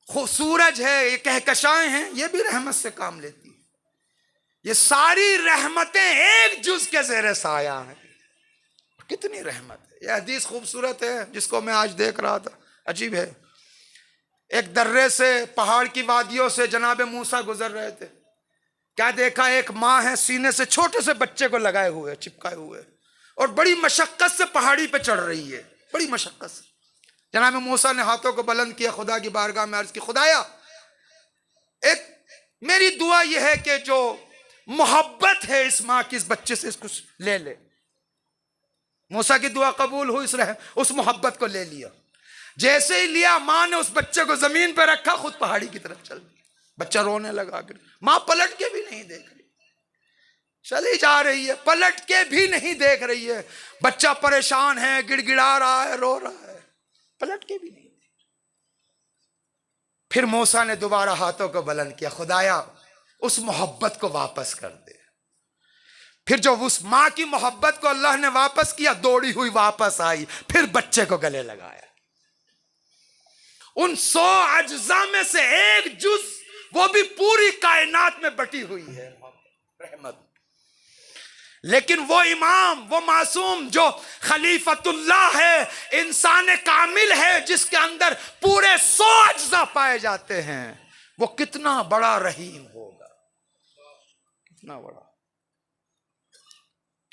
सूरज है, ये कहकशाएं हैं, ये भी रहमत से काम लेती है। ये सारी रहमतें एक जुज के ज़ेरे साया हैं। कितनी रहमत है। ये हदीस खूबसूरत है जिसको मैं आज देख रहा था, अजीब है। एक दर्रे से, पहाड़ की वादियों से जनाब मूसा गुजर रहे थे। क्या देखा, एक माँ है सीने से छोटे से बच्चे को लगाए हुए, चिपकाए हुए, और बड़ी मशक्कत से पहाड़ी पे चढ़ रही है, बड़ी मशक्कत से। जनाब मूसा ने हाथों को बुलंद किया, खुदा की बारगाह में अर्ज की, खुदाया एक मेरी दुआ यह है कि जो मोहब्बत है इस माँ की इस बच्चे से, इसको ले ले। मूसा की दुआ कबूल हुई, उस मोहब्बत को ले लिया। जैसे ही लिया, माँ ने उस बच्चे को जमीन पर रखा, खुद पहाड़ी की तरफ चल दी। बच्चा रोने लगा, माँ पलट के भी नहीं देख रही, चली जा रही है, पलट के भी नहीं देख रही है। बच्चा परेशान है, गिड़गिड़ा रहा है, रो रहा है, पलट के भी नहीं देख। फिर मूसा ने दोबारा हाथों को बुलंद किया, खुदाया उस मोहब्बत को वापस कर दे। फिर जो उस माँ की मोहब्बत को अल्लाह ने वापस किया, दौड़ी हुई वापस आई, फिर बच्चे को गले लगाया। उन 100 अज्जा में से एक जुज, वो भी पूरी कायनात में बटी हुई है रहमत। लेकिन वो इमाम, वो मासूम जो खलीफतुल्लाह है, इंसान कामिल है, जिसके अंदर पूरे 100 अज्जा पाए जाते हैं, वो कितना बड़ा रहीम होगा, कितना बड़ा।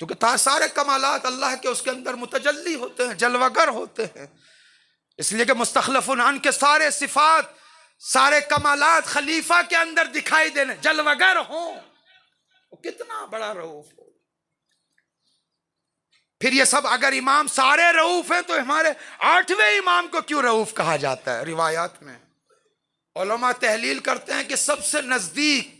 क्योंकि सारे कमालात अल्लाह के उसके अंदर मुतजल्ली होते हैं, जलवागर होते हैं। इसलिए कि मुस्तखलफुन अन के सारे सिफात, सारे कमालात खलीफा के अंदर दिखाई देने, जलवागर हो, वो कितना बड़ा रऊफ हो। फिर ये सब अगर इमाम सारे रऊफ हैं, तो हमारे 8वें इमाम को क्यों रऊफ कहा जाता है? रिवायात में उलमा तहलील करते हैं कि सबसे नजदीक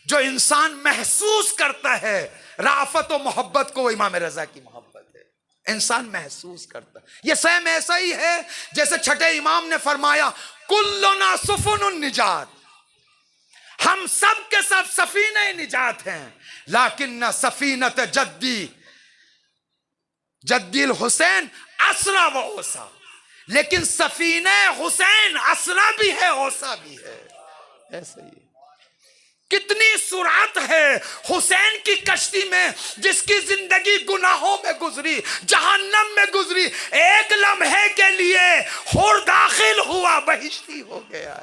जो इंसान महसूस करता है राफत और मोहब्बत को, वो इमाम रजा की मोहब्बत है। इंसान महसूस करता है। ये सेम ऐसा ही है जैसे छठे इमाम ने फरमाया, कुल्लुना सुफुनुन निजात, हम सब के सब सफीने निजात हैं, लाकिन सफीनत जद्दील हुसैन असरा व ओसा, लेकिन सफीने हुसैन असरा भी है, ओसा भी है। ऐसे ही कितनी सुरात है हुसैन की कश्ती में, जिसकी जिंदगी गुनाहों में गुजरी, जहन्नम में गुजरी, एक लम्हे के लिए हुर दाखिल हुआ, बहिश्ती हो गया।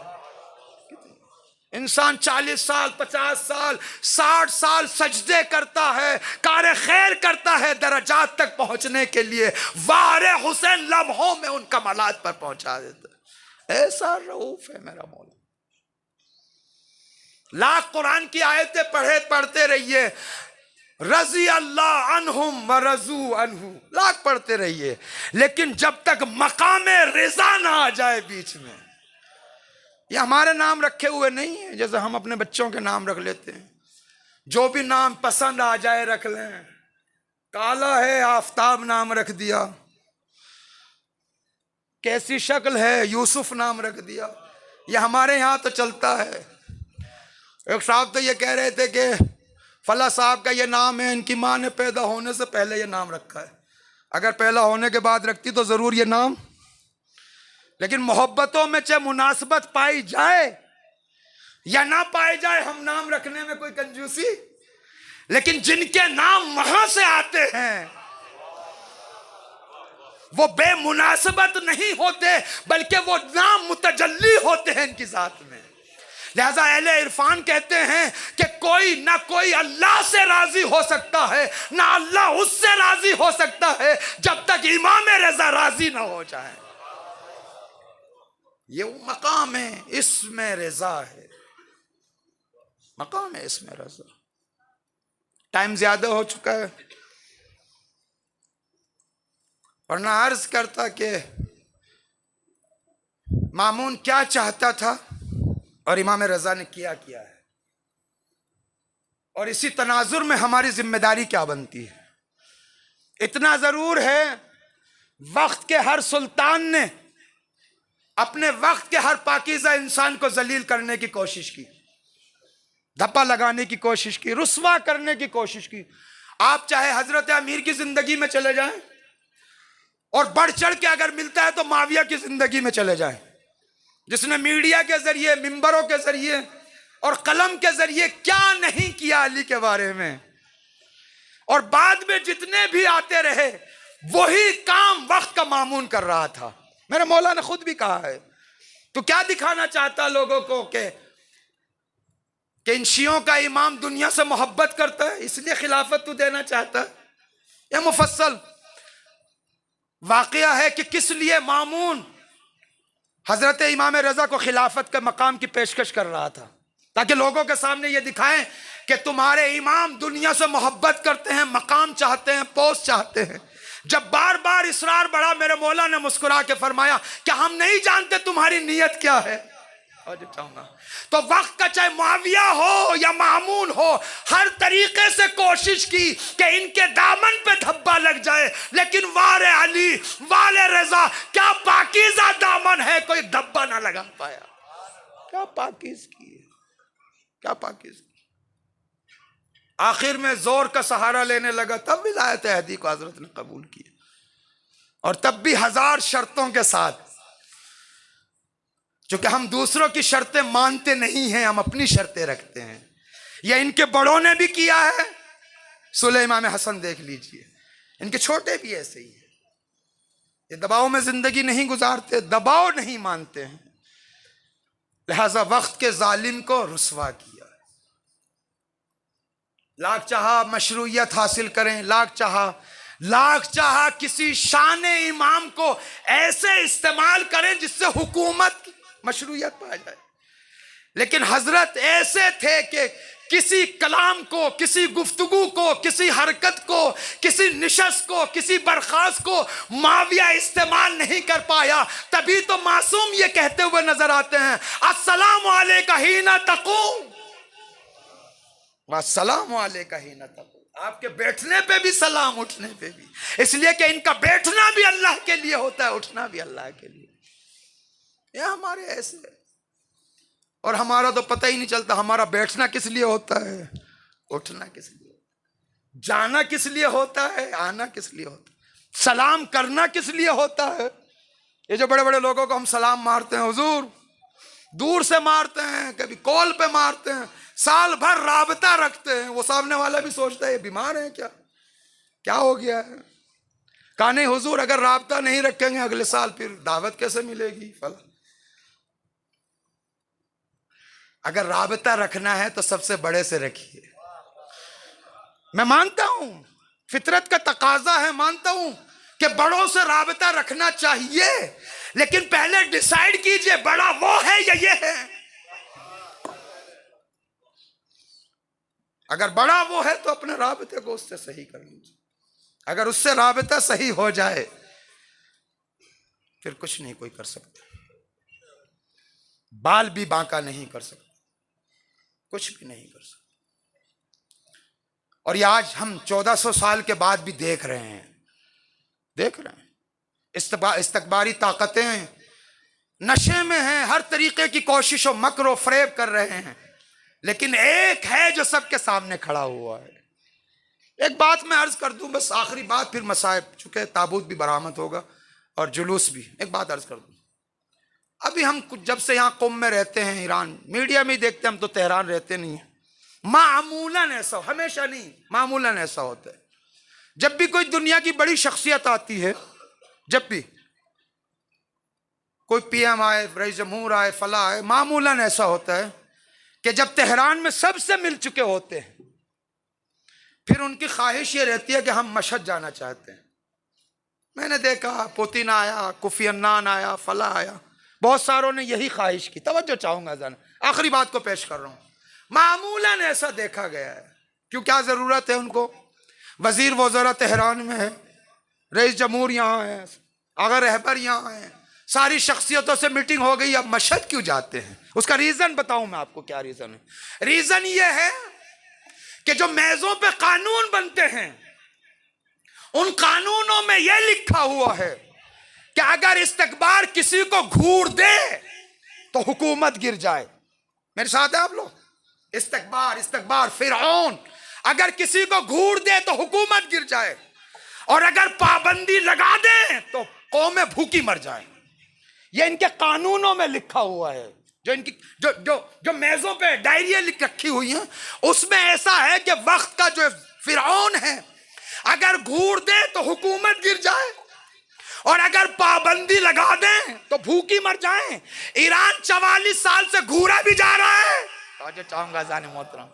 इंसान 40 साल, 50 साल, 60 साल सजदे करता है, कार खैर करता है दरजात तक पहुंचने के लिए, वारे हुसैन लम्हों में उन कमालात पर पहुंचा देता। ऐसा रऊफ है मेरा मौला। लाख कुरान की आयतें पढ़ते रहिए, रजी अल्लाह अनहुम व रजू अनहु, लाख पढ़ते रहिए, लेकिन जब तक मकामे रिजा ना आ जाए बीच में। ये हमारे नाम रखे हुए नहीं है, जैसे हम अपने बच्चों के नाम रख लेते हैं, जो भी नाम पसंद आ जाए रख लें। काला है, आफताब नाम रख दिया, कैसी शक्ल है, यूसुफ नाम रख दिया। ये हमारे यहाँ तो चलता है। एक साहब तो ये कह रहे थे कि फला साहब का ये नाम है, इनकी माँ ने पैदा होने से पहले ये नाम रखा है, अगर पैदा होने के बाद रखती तो जरूर ये नाम। लेकिन मोहब्बतों में चाहे मुनासबत पाई जाए या ना पाई जाए, हम नाम रखने में कोई कंजूसी, लेकिन जिनके नाम वहां से आते हैं वो बेमुनासबत नहीं होते, बल्कि वो नाम मुतजल्ली होते हैं इनकी जात में। लिहाजा अहले इरफान कहते हैं कि कोई ना कोई अल्लाह से राजी हो सकता है, ना अल्लाह उससे राजी हो सकता है, जब तक इमाम रजा राजी ना हो जाए। ये वो मकाम है, इसमें रजा है, मकाम है इसमें रजा। टाइम ज्यादा हो चुका है, वरना अर्ज करता कि मामून क्या चाहता था और इमाम रजा ने क्या किया है, और इसी तनाजुर में हमारी जिम्मेदारी क्या बनती है। इतना जरूर है, वक्त के हर सुल्तान ने अपने वक्त के हर पाकीज़ा इंसान को जलील करने की कोशिश की। धप्पा लगाने की कोशिश की, रुस्वा करने की कोशिश की। आप चाहे हजरत अमीर की जिंदगी में चले जाएं और बढ़ चढ़ के अगर मिलता है तो माविया की जिंदगी में चले जाएं, जिसने मीडिया के जरिए, मिंबरों के जरिए और कलम के जरिए क्या नहीं किया अली के बारे में, और बाद में जितने भी आते रहे वही काम वक्त का मामून कर रहा था। मेरे मौला ने खुद भी कहा है, तो क्या दिखाना चाहता लोगों को कि इन शियों का इमाम दुनिया से मोहब्बत करता है इसलिए खिलाफत तू देना चाहता है। यह मुफस्सल वाकया है कि किस लिए मामून हजरत इमाम रजा को खिलाफत के मकाम की पेशकश कर रहा था, ताकि लोगों के सामने यह दिखाएं कि तुम्हारे इमाम दुनिया से मोहब्बत करते हैं, मकाम चाहते हैं, पोस्ट चाहते हैं। जब बार बार इसरार बढ़ा, मेरे मौला ने मुस्कुरा के फरमाया कि हम नहीं जानते तुम्हारी नीयत क्या है। तो वक्त का चाहे मुआविया हो या मामून हो, हर तरीके से कोशिश की कि इनके दामन पे धब्बा लग जाए, लेकिन वाले अली, वाले रजा, क्या पाकीज़ा दामन है, कोई धब्बा ना लगा पाया। क्या पाकीज़ की है, क्या पाकीज़। आखिर में जोर का सहारा लेने लगा, तब विलायत अहदी को हजरत ने कबूल किया, और तब भी 1000 शर्तों के साथ। क्योंकि हम दूसरों की शर्तें मानते नहीं हैं, हम अपनी शर्तें रखते हैं। यह इनके बड़ों ने भी किया है। सुले इमाम हसन देख लीजिए, इनके छोटे भी ऐसे ही है। ये दबाव में जिंदगी नहीं गुजारते, दबाव नहीं मानते हैं, लिहाजा वक्त के जालिम को रुसवा किया। लाख चाहा मशरूइयत हासिल करें, लाख चाहा किसी शान इमाम को ऐसे इस्तेमाल करें जिससे हुकूमत की मशरूइयत पा जाए, लेकिन हजरत ऐसे थे कि किसी कलाम को, किसी गुफ्तगू को, किसी हरकत को, किसी निशस्त को, किसी बर्खास्त को माविया इस्तेमाल नहीं कर पाया। तभी तो मासूम ये कहते हुए नजर आते हैं, अस्सलामु अलैका हीना तक़ूम, अस्सलामु अलैका हीना तक़ूम। आपके बैठने पे भी सलाम, उठने पे भी, इसलिए कि इनका बैठना भी अल्लाह के लिए होता है, उठना भी अल्लाह के लिए। ये हमारे ऐसे, और हमारा तो पता ही नहीं चलता हमारा बैठना किस लिए होता है, उठना किस लिए, जाना किस लिए होता है, आना किस लिए होता है, सलाम करना किस लिए होता है। ये जो बड़े बड़े लोगों को हम सलाम मारते हैं, हुजूर, दूर से मारते हैं, कभी कॉल पे मारते हैं, साल भर राबता रखते हैं, वो सामने वाला भी सोचता है ये बीमार है क्या हो गया है। कहा नहीं हुजूर, अगर राबता नहीं रखेंगे अगले साल फिर दावत कैसे मिलेगी फला। अगर राबता रखना है तो सबसे बड़े से रखिए। मैं मानता हूं फितरत का तकाजा है, मानता हूं कि बड़ों से राबता रखना चाहिए, लेकिन पहले डिसाइड कीजिए बड़ा वो है या ये है। अगर बड़ा वो है तो अपने राबते को उससे सही कर लीजिए। अगर उससे राबता सही हो जाए फिर कुछ नहीं कोई कर सकता, बाल भी बांका नहीं कर सकता, कुछ भी नहीं कर सकता। और ये आज हम 1400 साल के बाद भी देख रहे हैं इस्तकबारी ताकतें नशे में हैं, हर तरीके की कोशिश और मकर और फरेब कर रहे हैं, लेकिन एक है जो सबके सामने खड़ा हुआ है। एक बात मैं अर्ज कर दूं, बस आखिरी बात, फिर मसाइब, चूंकि ताबूत भी बरामद होगा और जुलूस भी। एक बात अर्ज कर दूं, अभी हम कुछ जब से यहाँ कुम में रहते हैं, ईरान, मीडिया में ही देखते हैं, हम तो तेहरान रहते नहीं हैं, मामूलन ऐसा, हमेशा नहीं, मामूलन ऐसा होता है, जब भी कोई दुनिया की बड़ी शख्सियत आती है, जब भी कोई पीएम आए, रईस जमहूर आए, फला आए, मामूलन ऐसा होता है कि जब तेहरान में सबसे मिल चुके होते हैं, फिर उनकी ख्वाहिश ये रहती है कि हम मशहद जाना चाहते हैं। मैंने देखा पुतिन आया, कोफी अन्नान आया, फला आया, बहुत सारों ने यही ख्वाहिश की। तवज्जो चाहूंगा जाना, आखिरी बात को पेश कर रहा हूं, मामूलन ऐसा देखा गया है। क्यों, क्या जरूरत है उनको, वजीर वज़रा तेहरान में है, रईस जमहूर यहाँ है, अगर रहबर यहाँ है, सारी शख्सियतों से मीटिंग हो गई, अब मशहद क्यों जाते हैं? उसका रीजन बताऊं मैं आपको क्या रीजन है। रीजन ये है कि जो मेजों पे कानून बनते हैं, उन कानूनों में यह लिखा हुआ है कि अगर इस्तकबार किसी को घूर दे तो हुकूमत गिर जाए। मेरे साथ है आप लोग? इस्तकबार इस्तकबार। फिरौन अगर किसी को घूर दे तो हुकूमत गिर जाए, और अगर पाबंदी लगा दे तो कौमें भूखी मर जाए। ये इनके कानूनों में लिखा हुआ है। जो इनकी जो जो जो मेजों पे डायरियां लिख रखी हुई हैं, उसमें ऐसा है कि वक्त का जो फिरौन है, अगर घूर दे तो हुकूमत गिर जाए, और अगर पाबंदी लगा दें तो भूखी मर जाए। ईरान 44 साल से घूरा भी जा रहा है, तो चाहूंगा जाने मोहतरम,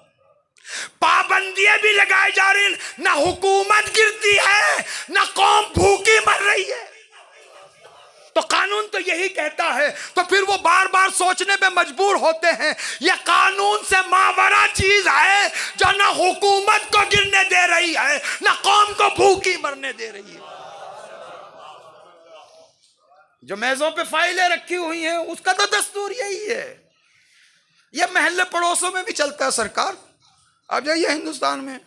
पाबंदियां भी लगाई जा रही, ना हुकूमत गिरती है, ना कौम भूखी मर रही है। तो कानून तो यही कहता है। तो फिर वो बार बार सोचने पे मजबूर होते हैं, ये कानून से मावरा चीज है जो ना हुकूमत को गिरने दे रही है, ना कौम को भूखी मरने दे रही है। जो मेजों पे फाइलें रखी हुई हैं, उसका तो दस्तूर यही है। ये महल्ले पड़ोसों में भी चलता है सरकार। अब जाइए हिंदुस्तान में,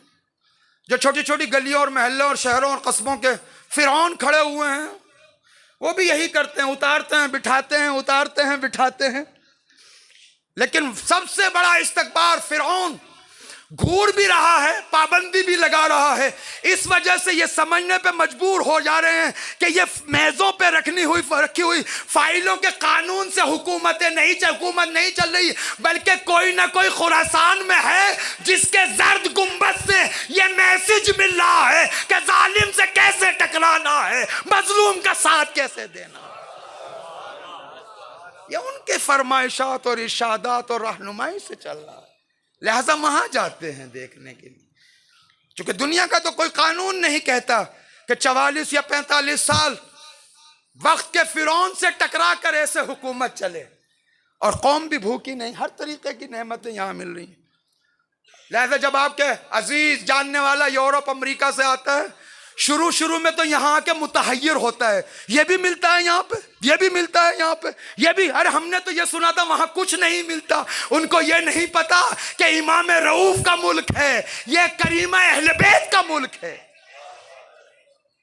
जो छोटी छोटी गलियों और महल्लों और शहरों और कस्बों के फिरौन खड़े हुए हैं, वो भी यही करते हैं, उतारते हैं बिठाते हैं, उतारते हैं बिठाते हैं। लेकिन सबसे बड़ा इस्तकबार फिरौन घूर भी रहा है, पाबंदी भी लगा रहा है। इस वजह से ये समझने पे मजबूर हो जा रहे हैं कि ये मेजों पे रखी हुई फाइलों के कानून से हुकूमत नहीं चल रही, बल्कि कोई ना कोई खुरासान में है जिसके जर्द गुंबद से ये मैसेज मिल रहा है कि जालिम से कैसे टकराना है, मजलूम का साथ कैसे देना। ये उनके फरमाइशात और इरशादात और रहनुमाई से चल रहा है। लिहाजा वहां जाते हैं देखने के लिए, क्योंकि दुनिया का तो कोई कानून नहीं कहता कि 44 या 45 साल वक्त के फिरौन से टकरा कर ऐसे हुकूमत चले, और कौम भी भूखी नहीं। हर तरीके की नेमतें यहां मिल रही हैं। लिहाजा जब आपके अजीज जानने वाला यूरोप अमेरिका से आता है, शुरू में तो यहाँ आके मुतहय्यर होता है, ये भी मिलता है यहाँ पे, ये भी मिलता है यहाँ पे, ये भी। अरे हमने तो ये सुना था वहां कुछ नहीं मिलता। उनको ये नहीं पता कि इमाम रऊफ का मुल्क है, ये करीमा अहले बैत का मुल्क है।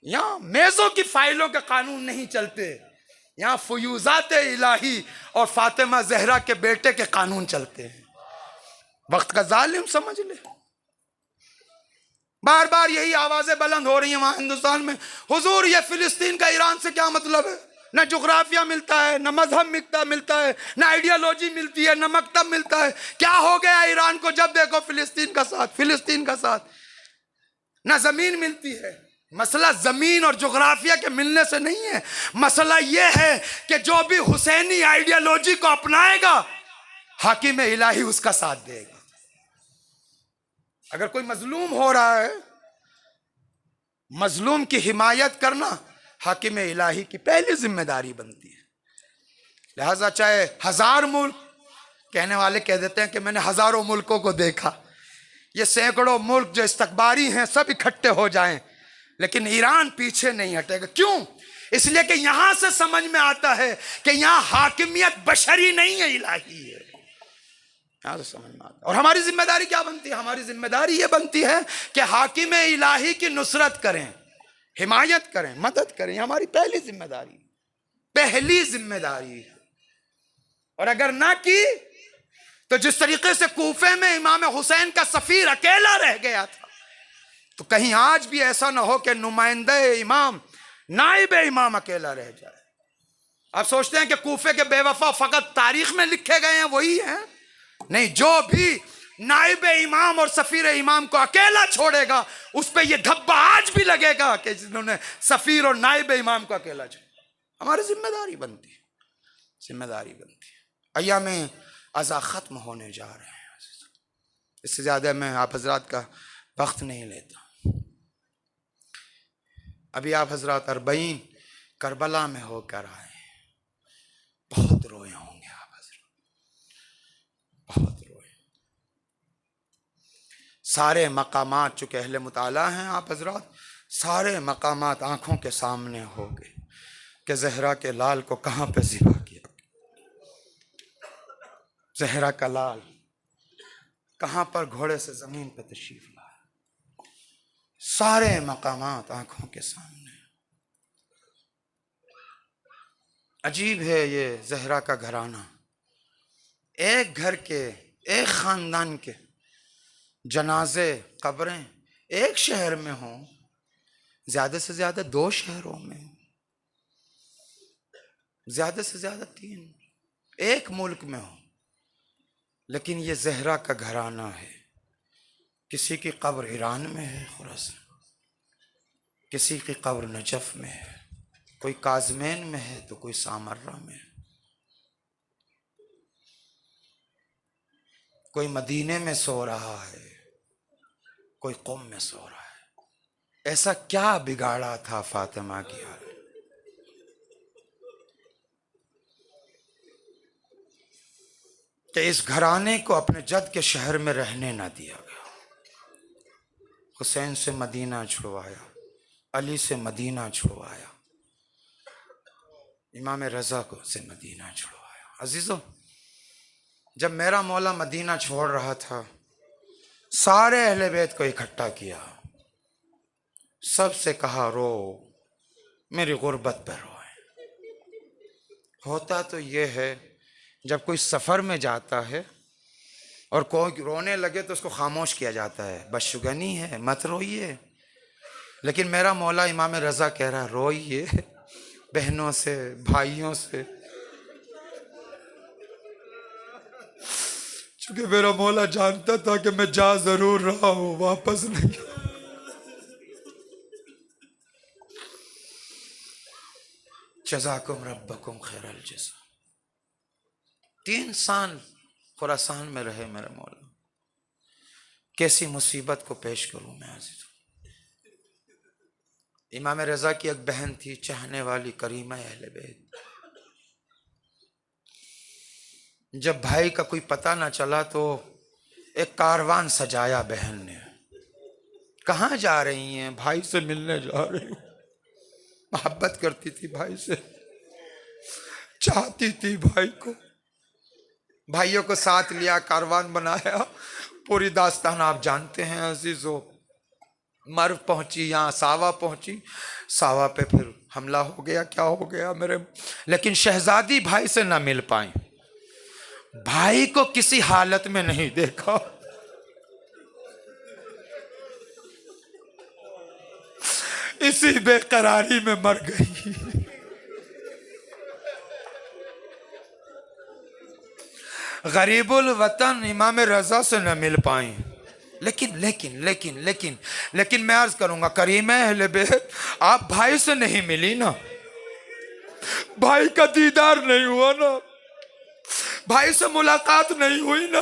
यहाँ मेजों की फाइलों के कानून नहीं चलते, यहाँ फयूजात इलाही और फातिमा जहरा के बेटे के कानून चलते हैं। वक्त का जालिम समझ ले। बार बार यही आवाजें बुलंद हो रही हैं वहां हिंदुस्तान में, हुजूर ये फिलिस्तीन का ईरान से क्या मतलब है? ना जुग्राफिया मिलता है, ना मजहब मिलता है, ना आइडियोलॉजी मिलती है, ना मकतब मिलता है। क्या हो गया ईरान को? जब देखो फिलिस्तीन का साथ। ना जमीन मिलती है। मसला जमीन और जुग्राफिया के मिलने से नहीं है, मसला यह है कि जो भी हुसैनी आइडियोलॉजी को अपनाएगा, हाकिम इलाही उसका साथ देगा। अगर कोई मजलूम हो रहा है, मजलूम की हिमायत करना हाकिम इलाही की पहली जिम्मेदारी बनती है। लिहाजा चाहे 1000 मुल्क, कहने वाले कह देते हैं कि मैंने हजारों मुल्कों को देखा, ये सैकड़ों मुल्क जो इस्तकबारी हैं सब इकट्ठे हो जाएं, लेकिन ईरान पीछे नहीं हटेगा। क्यों? इसलिए कि यहां से समझ में आता है कि यहां हाकिमियत बशरी नहीं है, इलाही है। यहां से समझ में आता है। और हमारी जिम्मेदारी क्या बनती है? हमारी जिम्मेदारी यह बनती है कि हाकिम इलाही की नुसरत करें, हिमायत करें, मदद करें। हमारी पहली जिम्मेदारी है। और अगर ना की तो जिस तरीके से कूफे में इमाम हुसैन का सफीर अकेला रह गया था, तो कहीं आज भी ऐसा ना हो कि नुमाइंदे इमाम, नाइब इमाम अकेला रह जाए। आप सोचते हैं कि कूफे के बेवफा फकत तारीख में लिखे गए हैं वही हैं? नहीं, जो भी नाइब इमाम और सफीर इमाम को अकेला छोड़ेगा, उस पर यह धब्बा आज भी लगेगा कि जिन्होंने सफीर और नाइब इमाम को अकेला छोड़ा। हमारी जिम्मेदारी बनती है। अय्याम अज़ा खत्म होने जा रहे हैं। इससे ज्यादा मैं आप हजरात का वक्त नहीं लेता। अभी आप हजरात अरबईन करबला में होकर आए, बहुत रोए होंगे आप हजरात, बहुत रोए। सारे मकामात चूंकि अहले मुताला हैं आप हजरात, सारे मकामात आंखों के सामने हो गए कि जहरा के लाल को कहां पे ज़िबा किया, जहरा का लाल कहां पर घोड़े से जमीन पर तशरीफ लाया। सारे मकामात आंखों के सामने। अजीब है ये जहरा का घराना। एक घर के एक खानदान के जनाजे कब्रें एक शहर में हों, ज्यादा से ज्यादा 2 शहरों में, ज्यादा से ज्यादा 3, एक मुल्क में हो, लेकिन ये जहरा का घराना है। किसी की कब्र ईरान में है खुरासान, किसी की कब्र नजफ में है, कोई काजमैन में है तो कोई सामर्रा में है, कोई मदीने में सो रहा है, कोई कौम में सो रहा है। ऐसा क्या बिगाड़ा था फातिमा की हाल? कि इस घराने को अपने जद के शहर में रहने ना दिया गया। हुसैन से मदीना छुड़वाया, अली से मदीना छुड़वाया, इमाम रज़ा को से मदीना छुड़वाया। अजीजों, जब मेरा मौला मदीना छोड़ रहा था, सारे अहले बैत को इकट्ठा किया, सबसे कहा रो, मेरी गुर्बत पर रोए। होता तो ये है जब कोई सफ़र में जाता है और कोई रोने लगे तो उसको खामोश किया जाता है, बदशुगनी है, मत रोइए। लेकिन मेरा मौला इमाम रज़ा कह रहा रोइए, बहनों से, भाइयों से, क्योंकि मेरा मौला जानता था कि मैं जा जरूर रहा हूं, वापस नहीं। जज़ाकुम रब्बकुम खैरल जज़ा। 3 साल खुरासान में रहे मेरे मौला, कैसी मुसीबत को पेश करूं मैं आज़िज़। इमाम रज़ा की एक बहन थी, चाहने वाली करीमा अहले बैत। जब भाई का कोई पता ना चला तो एक कारवान सजाया बहन ने। कहाँ जा रही हैं? भाई से मिलने जा रही हूँ। मोहब्बत करती थी भाई से, चाहती थी भाई को। भाइयों को साथ लिया, कारवान बनाया, पूरी दास्तान आप जानते हैं अजीजों। मर्व पहुंची, यहाँ सावा पहुंची, सावा पे फिर हमला हो गया, क्या हो गया मेरे। लेकिन शहजादी भाई से ना मिल पाई, भाई को किसी हालत में नहीं देखा। इसी बेकरारी में मर गई। गरीबुल वतन इमाम रज़ा से न मिल पाई। लेकिन मैं अर्ज करूंगा, करीम अहले बैत, आप भाई से नहीं मिली ना, भाई का दीदार नहीं हुआ ना, भाई से मुलाकात नहीं हुई ना।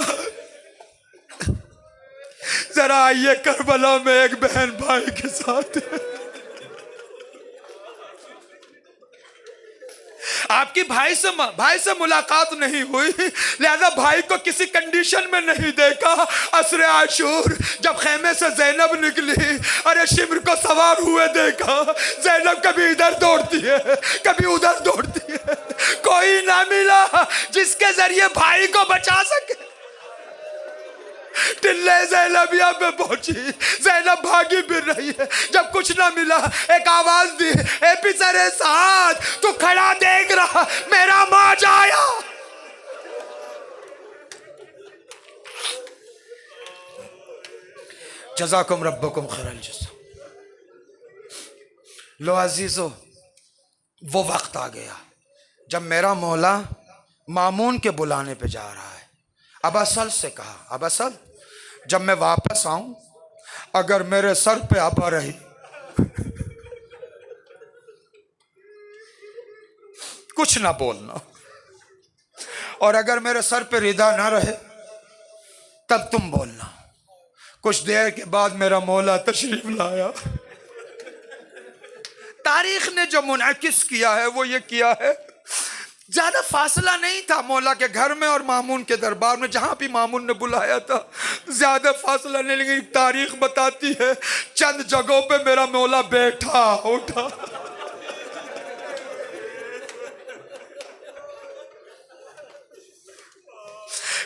जरा आइए, करबला में एक बहन भाई के साथ है। आपकी भाई से मुलाकात नहीं हुई, लिहाजा भाई को किसी कंडीशन में नहीं देखा। असरे आशूर जब खेमे से ज़ैनब निकली, अरे शिम्र को सवार हुए देखा। ज़ैनब कभी इधर दौड़ती है, कभी उधर दौड़ती है। कोई ना मिला जिसके जरिए भाई को बचा सके। टिल्ले ज़ैनबिया पे पहुंची, ज़ैनब भागी फिर रही है। जब कुछ ना मिला, एक आवाज दी, ए पिसरे साथ, तू खड़ा देख रहा, मेरा मौज आया। जज़ाकुम रब्बकुम खैरल जज़ा। लो अजीजो, वो वक्त आ गया जब मेरा मौला मामून के बुलाने पे जा रहा है। अब असल से कहा, अब असल, जब मैं वापस आऊं, अगर मेरे सर पे आबा रही, कुछ ना बोलना, और अगर मेरे सर पे रिदा ना रहे तब तुम बोलना। कुछ देर के बाद मेरा मौला तशरीफ लाया। तारीख ने जो मुनाकिस किया है वो ये किया है, ज्यादा फासला नहीं था मौला के घर में और मामून के दरबार में। जहां भी मामून ने बुलाया था ज्यादा फासला नहीं, लेकिन तारीख बताती है चंद जगहों पे मेरा मौला बैठा उठा।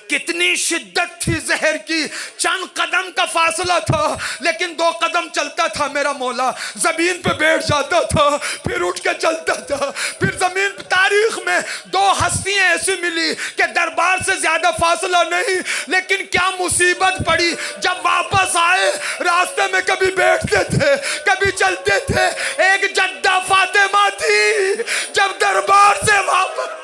कितनी शिद्दत थी जहर की, चंद कदम का फासला था लेकिन 2 कदम चलता था मेरा मौला, जमीन पे बैठ जाता था फिर उठ के चलता था, फिर जमीन पे। तारीख में 2 हस्तियां ऐसी मिली कि दरबार से ज्यादा फासला नहीं, लेकिन क्या मुसीबत पड़ी जब वापस आए, रास्ते में कभी बैठते थे कभी चलते थे। एक जद्दा फातिमा थी, जब दरबार से वापस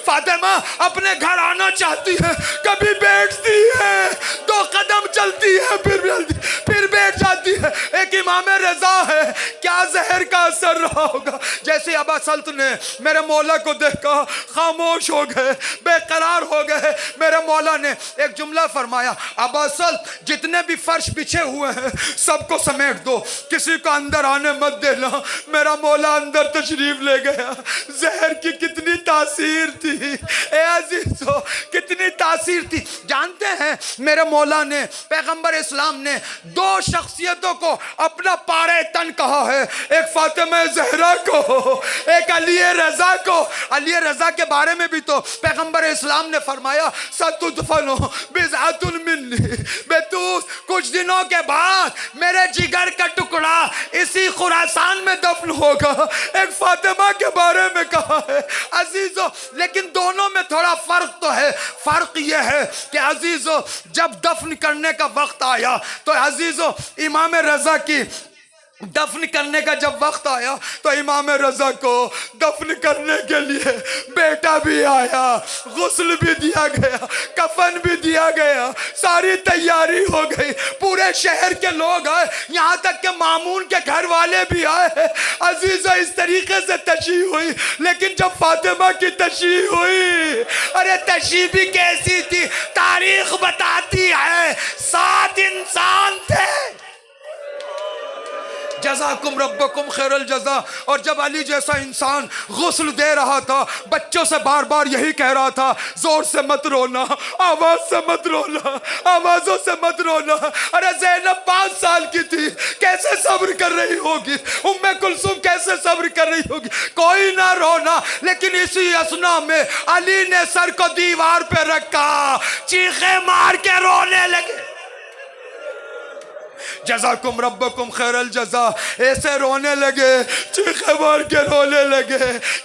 फातिमा अपने घर आना चाहती है, कभी बैठती है 2 कदम चलती है फिर बैठ जाती है। एक इमाम रजा है, क्या जहर का असर रहा होगा। जैसे अबा सल्त ने मेरे मौला को देखा खामोश हो गए, बेकरार हो गए। मेरे मौला ने एक जुमला फरमाया, अबा सल्त जितने भी फर्श बिछे हुए हैं सबको समेट दो, किसी को अंदर आने मत देना। मेरा मौला अंदर तशरीफ ले गया। जहर की कितनी तासीर थी ए अजीजों, कितनी तासीर थी। जानते हैं मेरे मौला ने, पैगंबर इस्लाम ने 2 शख्सियतों को अपना पारे तन कहा है, एक फातिमा ज़हरा को, एक अली रजा को। अली रजा के बारे में भी तो पैगंबर इस्लाम ने फरमाया, सतुदफनु बिज़अतुन मिन्नी, बेतूस कुछ दिनों के बाद मेरे जिगर का टुकड़ा इसी खुरासान में दफन होगा। एक फातिमा के बारे में कहा है अजीजों, लेकिन दोनों में थोड़ा फर्क तो है। फर्क यह है कि अजीजों जब दफन करने का वक्त आया तो अजीजों इमाम रजा की दफन करने का जब वक्त आया तो इमाम रजा को दफन करने के लिए बेटा भी आया, गुस्ल भी दिया गया, कफन भी दिया गया, सारी तैयारी हो गई। पूरे शहर के लोग आए, यहाँ तक के मामून के घर वाले भी आए। अजीजा इस तरीके से तशी हुई। लेकिन जब फातिमा की तशी हुई, अरे तशी भी कैसी थी, तारीख बताती है 7 इंसान थे। जज़ाकुम रब्बकुम खैरुल जज़ा। और जब अली जैसा इंसान गुस्ल दे रहा था, बच्चों से बार बार यही कह रहा था, जोर से मत रोना, आवाज से मत रोना, आवाजों से मत रोना। अरे ज़ैनब 5 साल की थी, कैसे सब्र कर रही होगी, उम्मे कुलसुम कैसे सब्र कर रही होगी, कोई ना रोना। लेकिन इसी असना में अली ने सर को दीवार पे रखा, चीखे मार के रोने लगे। जज़ाकुम रब्बकुम खैरुल जज़ा। ऐसे रोने लगे, चीखे मार के रोने लगे।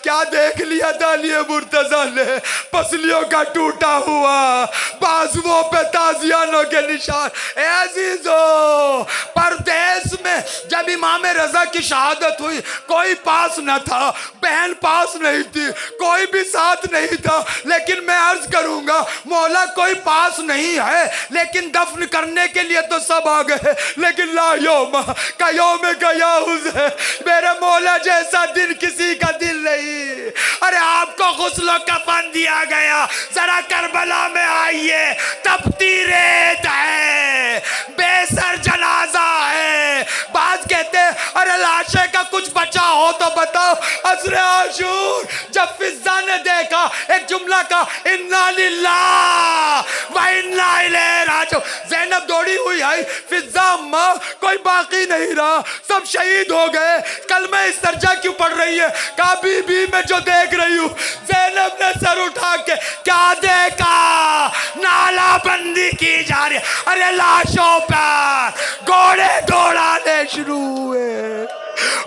क्या देख लिया दालिए मुर्तजा ने, पसलियों का टूटा हुआ, बाजुओं पे ताजियानों के निशान। ए अजीजों, परदेश में जब इमाम रजा की शहादत हुई, कोई पास न था, बहन पास नहीं थी, कोई भी साथ नहीं था। लेकिन मैं अर्ज करूंगा, मौला कोई पास नहीं है, लेकिन दफन करने के लिए तो सब आ गए। लेकिन ला योम का योम गया है, मेरे मौला जैसा दिन किसी का दिल नहीं। अरे आपको गुस्ल कफन दिया गया, जरा करबला में आइए, तपती रेत है, बेसर जनाजा है। बात कहते हैं अरे लाशे का कुछ बचा हो तो बताओ। असरे आशूर जब फिजा ने देखा, एक जुमला का, इन्ना लिल्लाह व इन्ना इलैहि राजिऊन। ज़ैनब दौड़ी हुई आई, फिजा अम्मा कोई बाकी नहीं रहा, सब शहीद हो गए। कल मैं इस तरजा क्यों पढ़ रही है, कहा बीबी मैं जो देख रही हूँ। ज़ैनब ने सर उठा के क्या देखा, नाला बंदी की जा रही है। अरे लाशों पर घोड़े दौड़ाने शुरू हुए,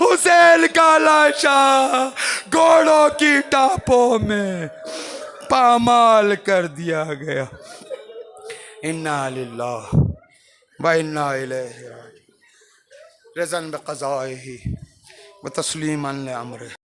हुसैन का लाशा घोड़ों की टापों में पामाल कर दिया गया। इन्ना लिल्लाह व इन्ना इलैहि राजिऊन। रज़न बिक़ज़ाइही व तस्लीमन लिअम्रिही।